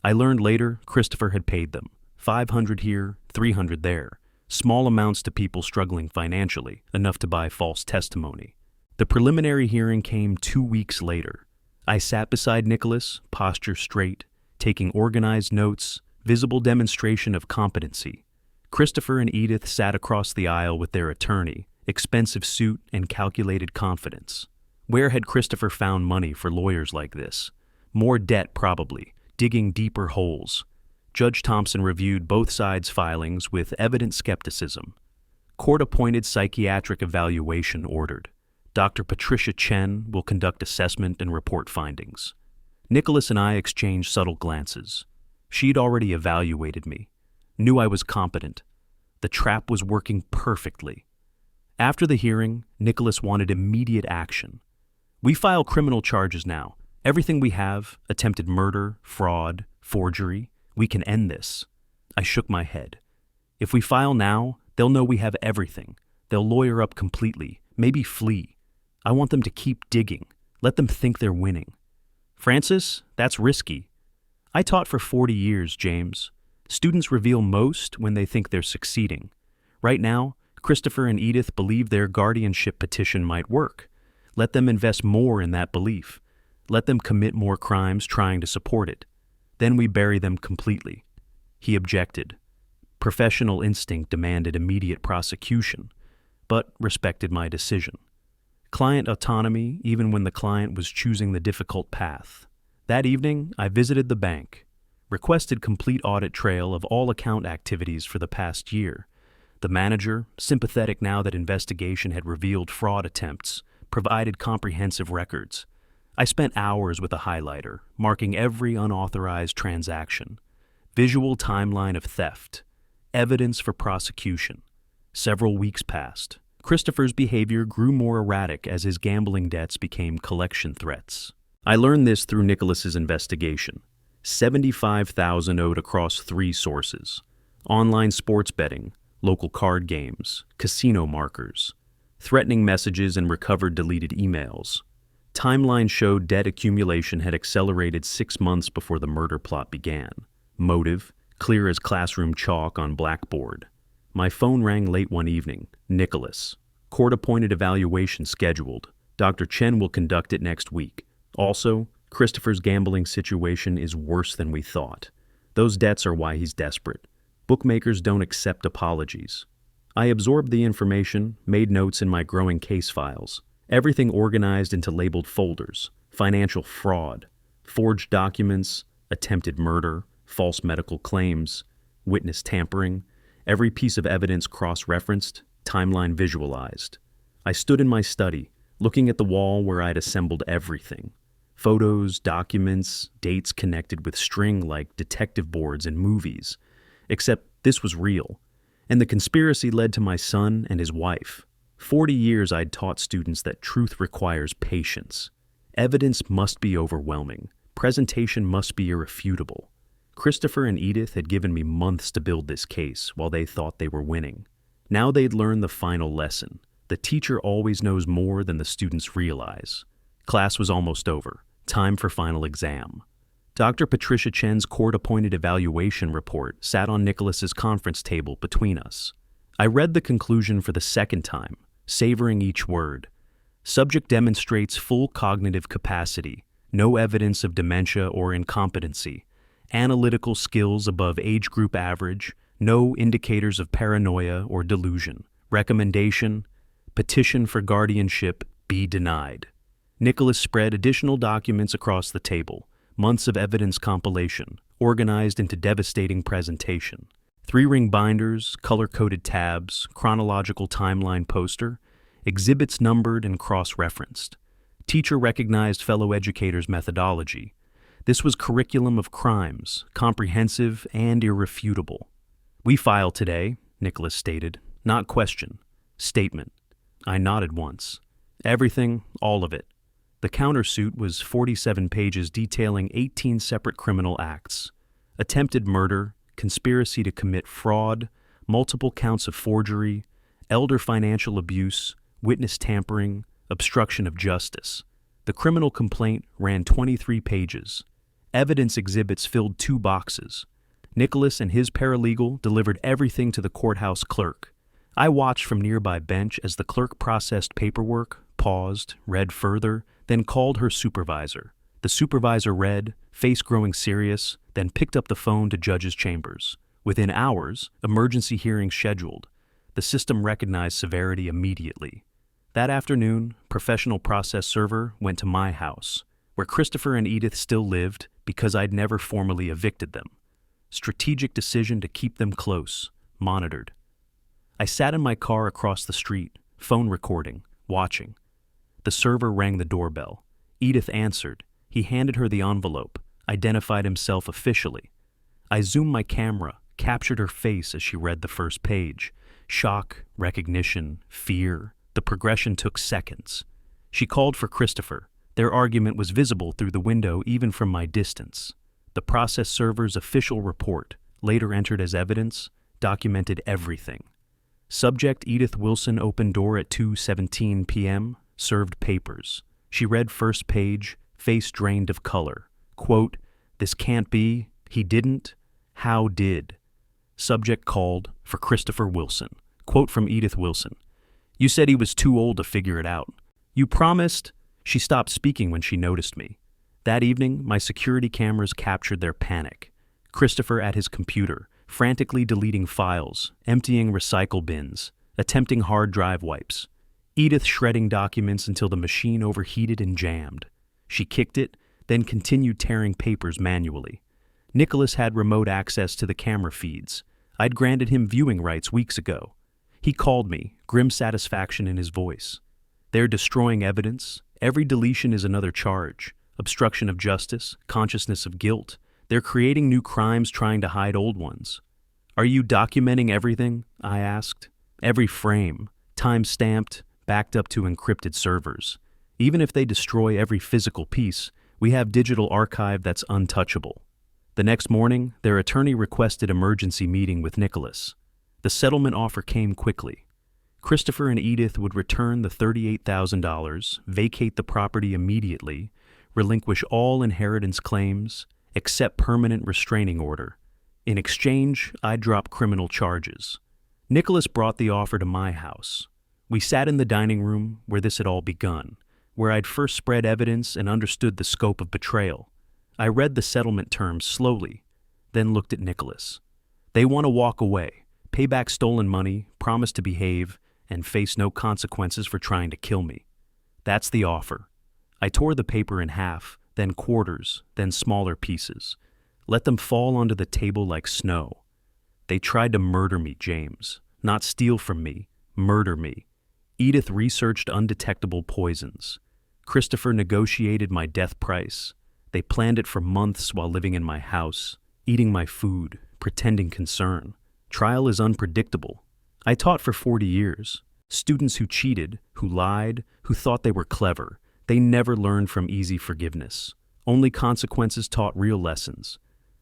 I learned later Christopher had paid them, $500 here, $300 there, small amounts to people struggling financially, enough to buy false testimony. The preliminary hearing came 2 weeks later. I sat beside Nicholas, posture straight, taking organized notes, visible demonstration of competency. Christopher and Edith sat across the aisle with their attorney, expensive suit and calculated confidence. Where had Christopher found money for lawyers like this? More debt, probably, digging deeper holes. Judge Thompson reviewed both sides' filings with evident skepticism. Court-appointed psychiatric evaluation ordered. Dr. Patricia Chen will conduct assessment and report findings. Nicholas and I exchanged subtle glances. She'd already evaluated me, knew I was competent. The trap was working perfectly. After the hearing, Nicholas wanted immediate action. "We file criminal charges now. Everything we have, attempted murder, fraud, forgery, we can end this." I shook my head. "If we file now, they'll know we have everything. They'll lawyer up completely, maybe flee. I want them to keep digging. Let them think they're winning." "Francis, that's risky." "I taught for 40 years, James. Students reveal most when they think they're succeeding. Right now, Christopher and Edith believe their guardianship petition might work. Let them invest more in that belief. Let them commit more crimes trying to support it. Then we bury them completely. He objected. Professional instinct demanded immediate prosecution, but respected my decision. Client autonomy, even when the client was choosing the difficult path. That evening, I visited the bank, requested complete audit trail of all account activities for the past year. The manager, sympathetic now that investigation had revealed fraud attempts, provided comprehensive records. I spent hours with a highlighter, marking every unauthorized transaction. Visual timeline of theft. Evidence for prosecution. Several weeks passed. Christopher's behavior grew more erratic as his gambling debts became collection threats. I learned this through Nicholas's investigation. $75,000 owed across 3 sources: online sports betting, local card games, casino markers, threatening messages and recovered deleted emails. Timeline showed debt accumulation had accelerated 6 months before the murder plot began. Motive, clear as classroom chalk on blackboard. My phone rang late one evening. Nicholas. Court-appointed evaluation scheduled. Dr. Chen will conduct it next week. Also, Christopher's gambling situation is worse than we thought. Those debts are why he's desperate. Bookmakers don't accept apologies. I absorbed the information, made notes in my growing case files. Everything organized into labeled folders: financial fraud, forged documents, attempted murder, false medical claims, witness tampering, every piece of evidence cross-referenced, timeline visualized. I stood in my study, looking at the wall where I'd assembled everything. Photos, documents, dates connected with string like detective boards in movies. Except this was real, and the conspiracy led to my son and his wife. 40 years I'd taught students that truth requires patience. Evidence must be overwhelming. Presentation must be irrefutable. Christopher and Edith had given me months to build this case while they thought they were winning. Now they'd learned the final lesson. The teacher always knows more than the students realize. Class was almost over. Time for final exam. Dr. Patricia Chen's court-appointed evaluation report sat on Nicholas's conference table between us. I read the conclusion for the second time, savoring each word. Subject demonstrates full cognitive capacity, no evidence of dementia or incompetency, analytical skills above age group average, no indicators of paranoia or delusion. Recommendation: petition for guardianship be denied. Nicholas spread additional documents across the table, months of evidence compilation, organized into devastating presentation. 3-ring binders, color-coded tabs, chronological timeline poster, exhibits numbered and cross-referenced. Teacher recognized fellow educators' methodology. This was curriculum of crimes, comprehensive and irrefutable. We file today, Nicholas stated, not question. Statement. I nodded once. Everything, all of it. The countersuit was 47 pages detailing 18 separate criminal acts. Attempted murder, conspiracy to commit fraud, multiple counts of forgery, elder financial abuse, witness tampering, obstruction of justice. The criminal complaint ran 23 pages. Evidence exhibits filled 2 boxes. Nicholas and his paralegal delivered everything to the courthouse clerk. I watched from nearby bench as the clerk processed paperwork, paused, read further, then called her supervisor. The supervisor read, face growing serious, then picked up the phone to judge's chambers. Within hours, emergency hearings scheduled. The system recognized severity immediately. That afternoon, professional process server went to my house, where Christopher and Edith still lived because I'd never formally evicted them. Strategic decision to keep them close, monitored. I sat in my car across the street, phone recording, watching. The server rang the doorbell. Edith answered. He handed her the envelope, identified himself officially. I zoomed my camera, captured her face as she read the first page. Shock, recognition, fear. The progression took seconds. She called for Christopher. Their argument was visible through the window even from my distance. The process server's official report, later entered as evidence, documented everything. Subject Edith Wilson opened door at 2:17 p.m., served papers. She read first page, face drained of color. Quote, "This can't be, he didn't, how did?" Subject called for Christopher Wilson. Quote from Edith Wilson, "You said he was too old to figure it out." You promised. She stopped speaking when she noticed me. That evening, my security cameras captured their panic. Christopher at his computer, frantically deleting files, emptying recycle bins, attempting hard drive wipes. Edith shredding documents until the machine overheated and jammed. She kicked it, then continued tearing papers manually. Nicholas had remote access to the camera feeds. I'd granted him viewing rights weeks ago. He called me, grim satisfaction in his voice. They're destroying evidence. Every deletion is another charge. Obstruction of justice, consciousness of guilt. They're creating new crimes trying to hide old ones. Are you documenting everything? I asked. Every frame, time-stamped, backed up to encrypted servers. Even if they destroy every physical piece, we have digital archive that's untouchable. The next morning, their attorney requested emergency meeting with Nicholas. The settlement offer came quickly. Christopher and Edith would return the $38,000, vacate the property immediately, relinquish all inheritance claims, accept permanent restraining order. In exchange, I'd drop criminal charges. Nicholas brought the offer to my house. We sat in the dining room where this had all begun, where I'd first spread evidence and understood the scope of betrayal. I read the settlement terms slowly, then looked at Nicholas. They want to walk away, pay back stolen money, promise to behave, and face no consequences for trying to kill me. That's the offer. I tore the paper in half, then quarters, then smaller pieces. Let them fall onto the table like snow. They tried to murder me, James. Not steal from me, murder me. Edith researched undetectable poisons. Christopher negotiated my death price. They planned it for months while living in my house, eating my food, pretending concern. Trial is unpredictable. I taught for 40 years. Students who cheated, who lied, who thought they were clever, they never learned from easy forgiveness. Only consequences taught real lessons.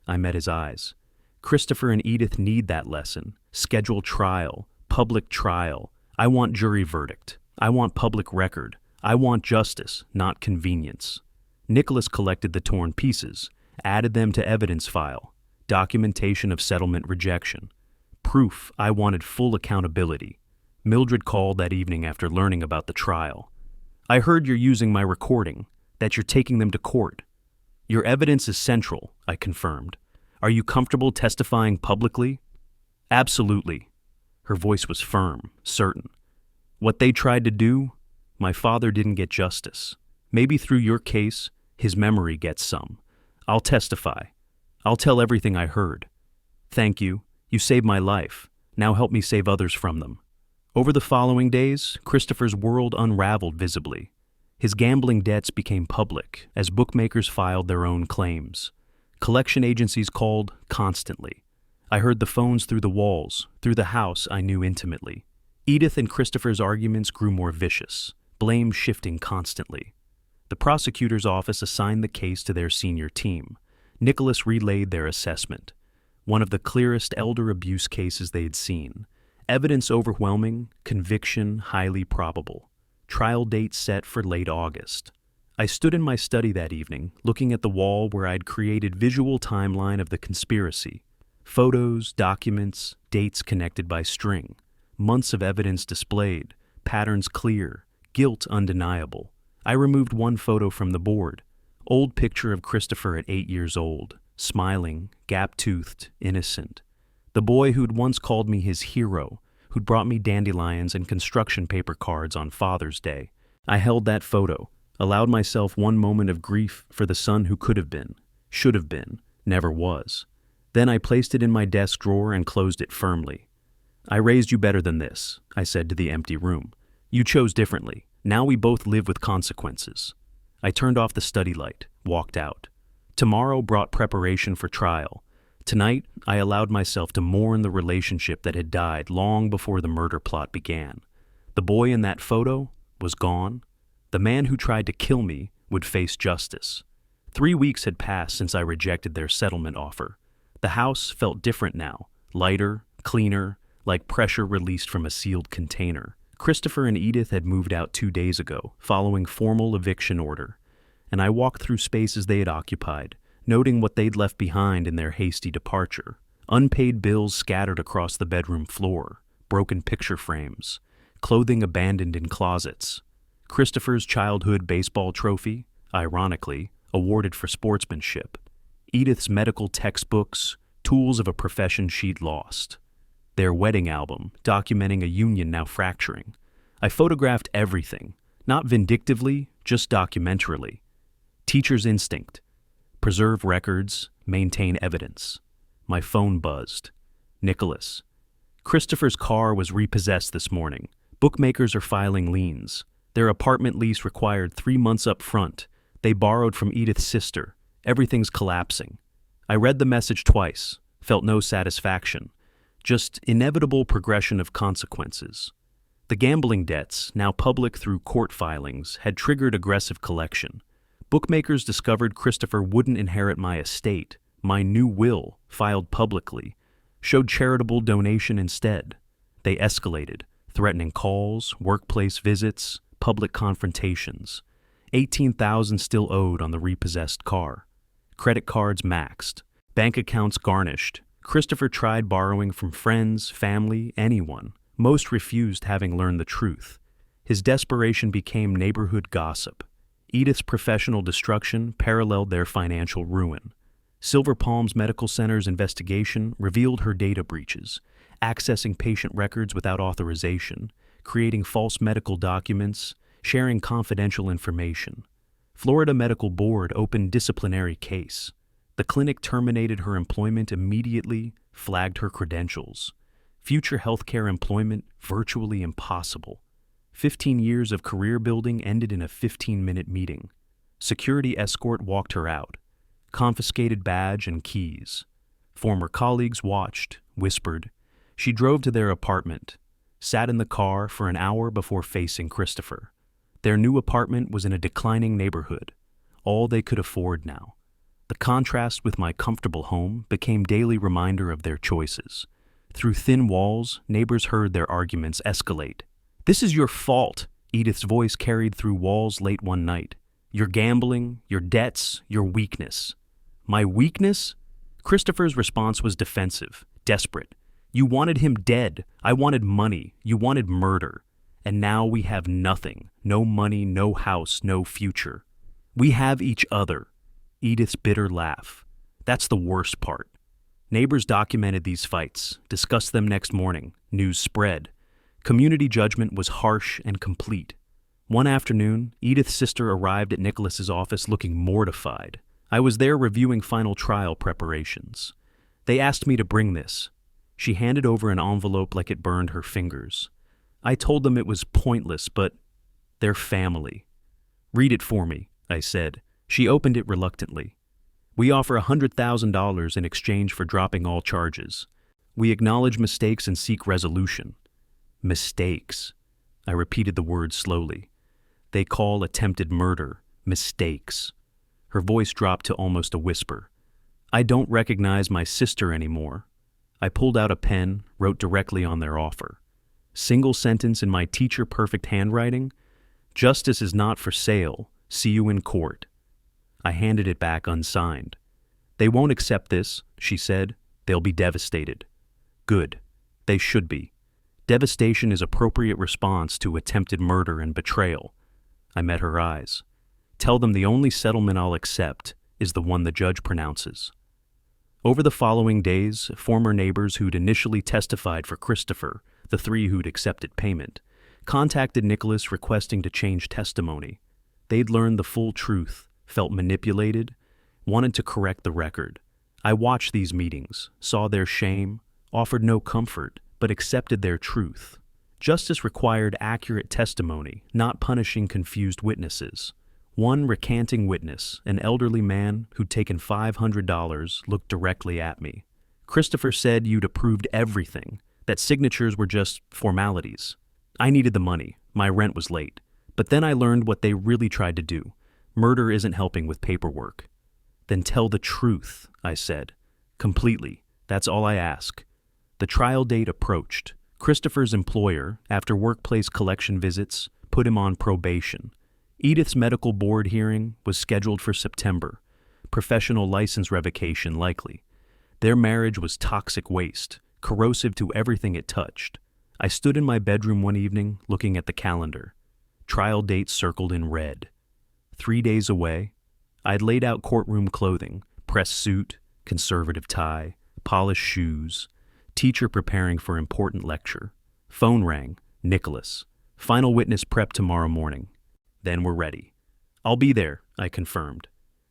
I met his eyes. Christopher and Edith need that lesson. Schedule trial, public trial. I want jury verdict. I want public record. I want justice, not convenience. Nicholas collected the torn pieces, added them to evidence file, documentation of settlement rejection. Proof I wanted full accountability. Mildred called that evening after learning about the trial. I heard you're using my recording, that you're taking them to court. Your evidence is central, I confirmed. Are you comfortable testifying publicly? Absolutely. Her voice was firm, certain. What they tried to do, my father didn't get justice. Maybe through your case, his memory gets some. I'll testify. I'll tell everything I heard. Thank you. You saved my life. Now help me save others from them. Over the following days, Christopher's world unraveled visibly. His gambling debts became public as bookmakers filed their own claims. Collection agencies called constantly. I heard the phones through the walls, through the house I knew intimately. Edith and Christopher's arguments grew more vicious, blame shifting constantly. The prosecutor's office assigned the case to their senior team. Nicholas relayed their assessment. One of the clearest elder abuse cases they'd seen. Evidence overwhelming, conviction highly probable. Trial date set for late August. I stood in my study that evening, looking at the wall where I'd created visual timeline of the conspiracy. Photos, documents, dates connected by string. Months of evidence displayed, patterns clear, guilt undeniable. I removed one photo from the board. Old picture of Christopher at 8 years old, smiling, gap-toothed, innocent. The boy who'd once called me his hero, who'd brought me dandelions and construction paper cards on Father's Day. I held that photo, allowed myself one moment of grief for the son who could have been, should have been, never was. Then I placed it in my desk drawer and closed it firmly. I raised you better than this, I said to the empty room. You chose differently. Now we both live with consequences. I turned off the study light, walked out. Tomorrow brought preparation for trial. Tonight, I allowed myself to mourn the relationship that had died long before the murder plot began. The boy in that photo was gone. The man who tried to kill me would face justice. 3 weeks had passed since I rejected their settlement offer. The house felt different now, lighter, cleaner, like pressure released from a sealed container. Christopher and Edith had moved out 2 days ago, following formal eviction order, and I walked through spaces they had occupied, noting what they'd left behind in their hasty departure. Unpaid bills scattered across the bedroom floor, broken picture frames, clothing abandoned in closets. Christopher's childhood baseball trophy, ironically, awarded for sportsmanship. Edith's medical textbooks, tools of a profession she'd lost. Their wedding album, documenting a union now fracturing. I photographed everything, not vindictively, just documentarily. Teacher's instinct. Preserve records, maintain evidence. My phone buzzed. Nicholas. Christopher's car was repossessed this morning. Bookmakers are filing liens. Their apartment lease required 3 months up front. They borrowed from Edith's sister. Everything's collapsing. I read the message twice, felt no satisfaction. Just inevitable progression of consequences. The gambling debts, now public through court filings, had triggered aggressive collection. Bookmakers discovered Christopher wouldn't inherit my estate. My new will, filed publicly, showed charitable donation instead. They escalated, threatening calls, workplace visits, public confrontations. $18,000 still owed on the repossessed car. Credit cards maxed. Bank accounts garnished. Christopher tried borrowing from friends, family, anyone. Most refused, having learned the truth. His desperation became neighborhood gossip. Edith's professional destruction paralleled their financial ruin. Silver Palms Medical Center's investigation revealed her data breaches, accessing patient records without authorization, creating false medical documents, sharing confidential information. Florida Medical Board opened disciplinary case. The clinic terminated her employment immediately, flagged her credentials. Future healthcare employment virtually impossible. 15 years of career building ended in a 15-minute meeting. Security escort walked her out. Confiscated badge and keys. Former colleagues watched, whispered. She drove to their apartment, sat in the car for an hour before facing Christopher. Their new apartment was in a declining neighborhood, all they could afford now. The contrast with my comfortable home became daily reminder of their choices. Through thin walls, neighbors heard their arguments escalate. "This is your fault," Edith's voice carried through walls late one night. "Your gambling, your debts, your weakness." My weakness? Christopher's response was defensive, desperate. "You wanted him dead. I wanted money. You wanted murder. And now we have nothing. No money, no house, no future. We have each other." Edith's bitter laugh. "That's the worst part." Neighbors documented these fights, discussed them next morning. News spread. Community judgment was harsh and complete. One afternoon, Edith's sister arrived at Nicholas's office looking mortified. I was there reviewing final trial preparations. They asked me to bring this. She handed over an envelope like it burned her fingers. I told them it was pointless, but they're family. "Read it for me," I said. She opened it reluctantly. "We offer $100,000 in exchange for dropping all charges. We acknowledge mistakes and seek resolution." Mistakes. I repeated the words slowly. "They call attempted murder mistakes." Her voice dropped to almost a whisper. "I don't recognize my sister anymore." I pulled out a pen, wrote directly on their offer. Single sentence in my teacher-perfect handwriting: "Justice is not for sale. See you in court." I handed it back unsigned. "They won't accept this," she said. "They'll be devastated." Good. They should be. Devastation is appropriate response to attempted murder and betrayal. I met her eyes. "Tell them the only settlement I'll accept is the one the judge pronounces." Over the following days, former neighbors who'd initially testified for Christopher, the 3 who'd accepted payment, contacted Nicholas requesting to change testimony. They'd learned the full truth, felt manipulated, wanted to correct the record. I watched these meetings, saw their shame, offered no comfort, but accepted their truth. Justice required accurate testimony, not punishing confused witnesses. One recanting witness, an elderly man who'd taken $500, looked directly at me. "Christopher said you'd approved everything, that signatures were just formalities." I needed the money. My rent was late. But then I learned what they really tried to do. Murder isn't helping with paperwork. "Then tell the truth," I said. "Completely. That's all I ask." The trial date approached. Christopher's employer, after workplace collection visits, put him on probation. Edith's medical board hearing was scheduled for September. Professional license revocation likely. Their marriage was toxic waste, corrosive to everything it touched. I stood in my bedroom one evening looking at the calendar. trial date circled in red. 3 days away. I'd laid out courtroom clothing, pressed suit, conservative tie, polished shoes, teacher preparing for important lecture. Phone rang. Nicholas. Final witness prep tomorrow morning. Then we're ready. I'll be there, I confirmed.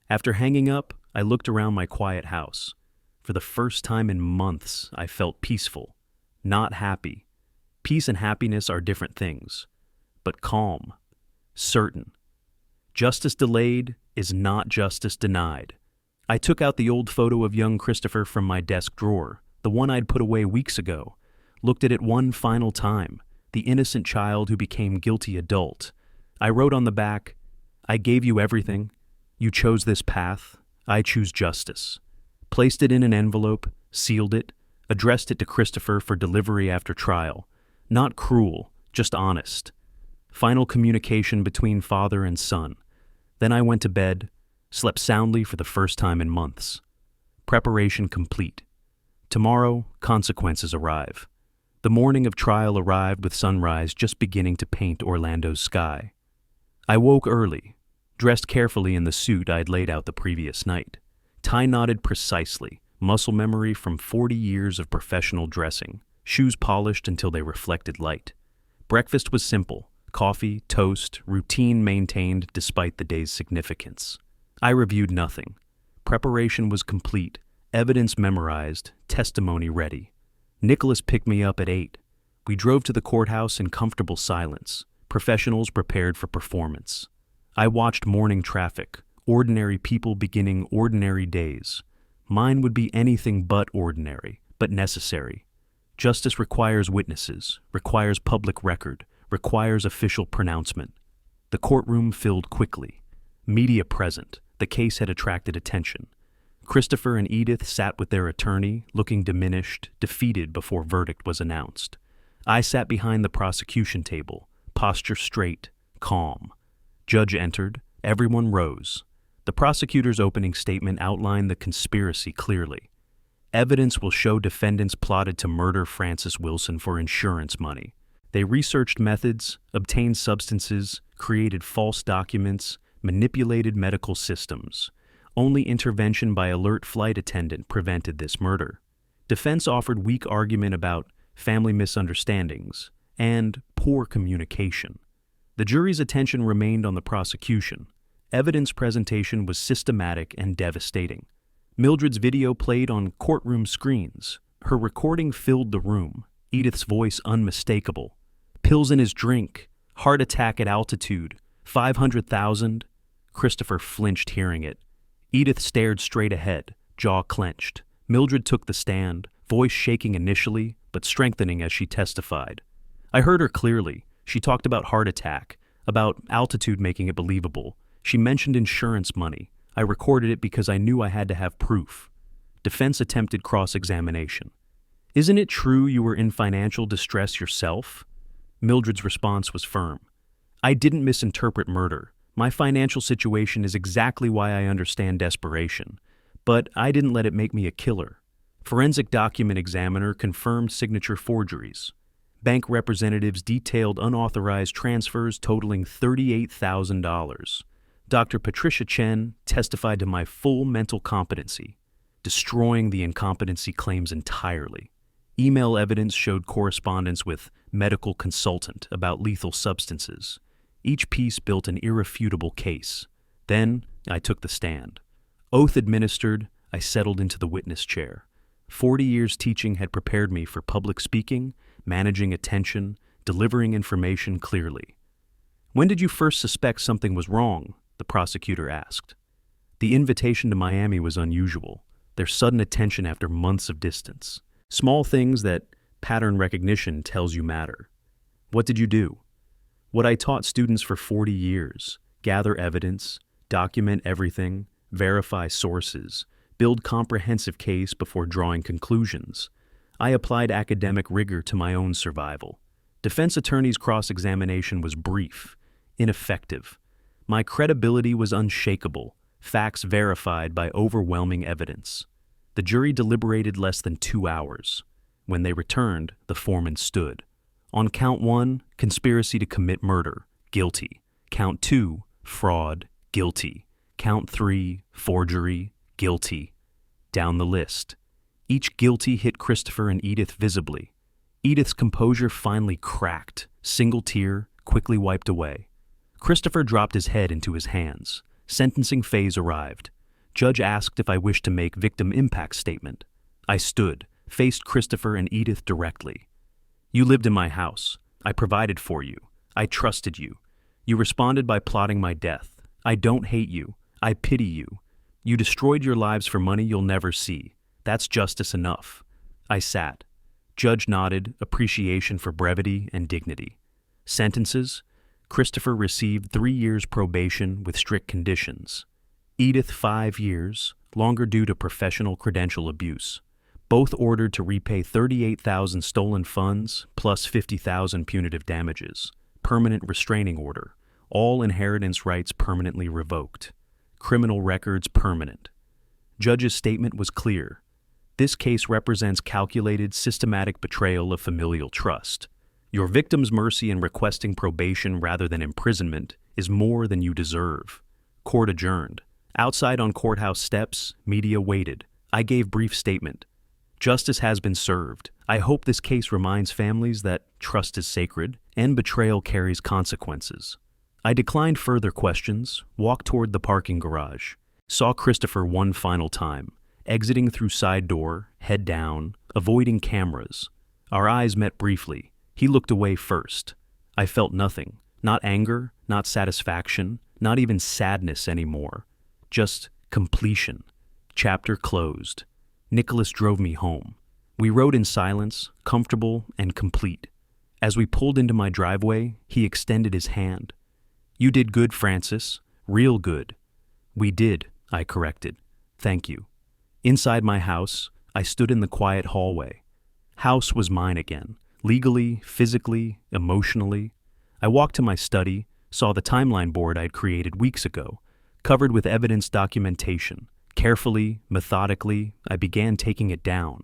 After hanging up, I looked around my quiet house. For the first time in months, I felt peaceful, not happy. Peace and happiness are different things, but calm, certain. Justice delayed is not justice denied. I took out the old photo of young Christopher from my desk drawer, the one I'd put away weeks ago, looked at it one final time, the innocent child who became guilty adult. I wrote on the back, I gave you everything. You chose this path. I choose justice. Placed it in an envelope, sealed it, addressed it to Christopher for delivery after trial. Not cruel, just honest. Final communication between father and son. Then I went to bed, slept soundly for the first time in months. Preparation complete. Tomorrow, consequences arrive. The morning of trial arrived with sunrise just beginning to paint Orlando's sky. I woke early, dressed carefully in the suit I'd laid out the previous night. Tie knotted precisely, muscle memory from 40 years of professional dressing, shoes polished until they reflected light. Breakfast was simple, coffee, toast, routine maintained despite the day's significance. I reviewed nothing. Preparation was complete, evidence memorized, testimony ready. Nicholas picked me up at 8. We drove to the courthouse in comfortable silence, professionals prepared for performance. I watched morning traffic, ordinary people beginning ordinary days. Mine would be anything but ordinary, but necessary. Justice requires witnesses, requires public record, requires official pronouncement. The courtroom filled quickly. Media present. The case had attracted attention. Christopher and Edith sat with their attorney, looking diminished, defeated before verdict was announced. I sat behind the prosecution table, posture straight, calm. Judge entered. Everyone rose. The prosecutor's opening statement outlined the conspiracy clearly. Evidence will show defendants plotted to murder Francis Wilson for insurance money. They researched methods, obtained substances, created false documents, manipulated medical systems. Only intervention by alert flight attendant prevented this murder. Defense offered weak argument about family misunderstandings and poor communication. The jury's attention remained on the prosecution. Evidence presentation was systematic and devastating. Mildred's video played on courtroom screens. Her recording filled the room. Edith's voice unmistakable. Pills in his drink. Heart attack at altitude. 500,000. Christopher flinched hearing it. Edith stared straight ahead, jaw clenched. Mildred took the stand, voice shaking initially, but strengthening as she testified. I heard her clearly. She talked about heart attack, about altitude making it believable. She mentioned insurance money. I recorded it because I knew I had to have proof. Defense attempted cross-examination. Isn't it true you were in financial distress yourself? Mildred's response was firm. I didn't misinterpret murder. My financial situation is exactly why I understand desperation, but I didn't let it make me a killer. Forensic document examiner confirmed signature forgeries. Bank representatives detailed unauthorized transfers totaling $38,000. Dr. Patricia Chen testified to my full mental competency, destroying the incompetency claims entirely. Email evidence showed correspondence with medical consultant about lethal substances. Each piece built an irrefutable case. Then I took the stand. Oath administered, I settled into the witness chair. 40 years teaching had prepared me for public speaking, managing attention, delivering information clearly. When did you first suspect something was wrong? The prosecutor asked. The invitation to Miami was unusual, their sudden attention after months of distance. Small things that pattern recognition tells you matter. What did you do? What I taught students for 40 years: gather evidence, document everything, verify sources, build comprehensive case before drawing conclusions. I applied academic rigor to my own survival. Defense attorney's cross-examination was brief, ineffective. My credibility was unshakable, facts verified by overwhelming evidence. The jury deliberated less than 2 hours. When they returned, the foreman stood. On count 1, conspiracy to commit murder, guilty. Count 2, fraud, guilty. Count 3, forgery, guilty. Down the list. Each guilty hit Christopher and Edith visibly. Edith's composure finally cracked. Single tear, quickly wiped away. Christopher dropped his head into his hands. Sentencing phase arrived. Judge asked if I wished to make victim impact statement. I stood, faced Christopher and Edith directly. You lived in my house. I provided for you. I trusted you. You responded by plotting my death. I don't hate you. I pity you. You destroyed your lives for money you'll never see. That's justice enough. I sat. Judge nodded, appreciation for brevity and dignity. Sentences: Christopher received 3 years probation with strict conditions. Edith 5 years, longer due to professional credential abuse. Both ordered to repay $38,000 stolen funds plus $50,000 punitive damages. Permanent restraining order. All inheritance rights permanently revoked. Criminal records permanent. Judge's statement was clear. This case represents calculated, systematic betrayal of familial trust. Your victim's mercy in requesting probation rather than imprisonment is more than you deserve. Court adjourned. Outside on courthouse steps, media waited. I gave brief statement. Justice has been served. I hope this case reminds families that trust is sacred and betrayal carries consequences. I declined further questions, walked toward the parking garage, saw Christopher one final time, exiting through side door, head down, avoiding cameras. Our eyes met briefly. He looked away first. I felt nothing. Not anger, not satisfaction, not even sadness anymore. Just completion. Chapter closed. Nicholas drove me home. We rode in silence, comfortable and complete. As we pulled into my driveway, he extended his hand. You did good, Francis. Real good. We did, I corrected. Thank you. Inside my house, I stood in the quiet hallway. House was mine again. Legally, physically, emotionally. I walked to my study, saw the timeline board I'd created weeks ago, covered with evidence documentation. Carefully, methodically, I began taking it down.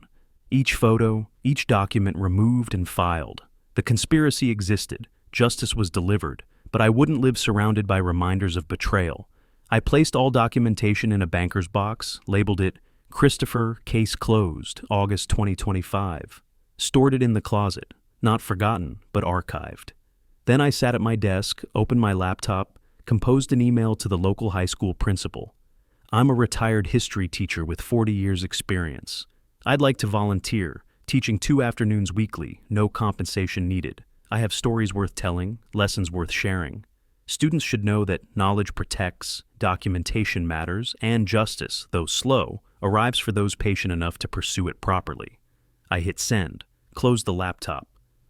Each photo, each document removed and filed. The conspiracy existed, justice was delivered, but I wouldn't live surrounded by reminders of betrayal. I placed all documentation in a banker's box, labeled it Christopher, Case Closed, August 2025. Stored it in the closet, not forgotten, but archived. Then I sat at my desk, opened my laptop, composed an email to the local high school principal. I'm a retired history teacher with 40 years experience. I'd like to volunteer, teaching 2 afternoons weekly, no compensation needed. I have stories worth telling, lessons worth sharing. Students should know that knowledge protects, documentation matters, and justice, though slow, arrives for those patient enough to pursue it properly. I hit send, closed the laptop,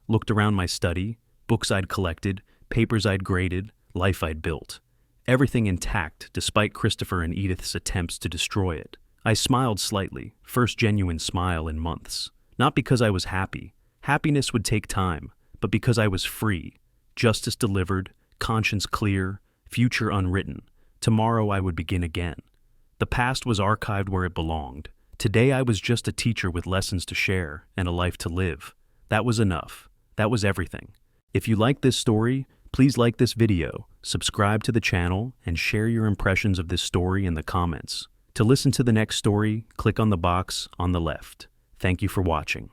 looked around my study, books I'd collected, papers I'd graded, life I'd built. Everything intact despite Christopher and Edith's attempts to destroy it. I smiled slightly, first genuine smile in months. Not because I was happy. Happiness would take time, but because I was free. Justice delivered, conscience clear, future unwritten. Tomorrow I would begin again. The past was archived where it belonged. Today I was just a teacher with lessons to share and a life to live. That was enough. That was everything. If you like this story, please like this video, subscribe to the channel, and share your impressions of this story in the comments. To listen to the next story, click on the box on the left. Thank you for watching.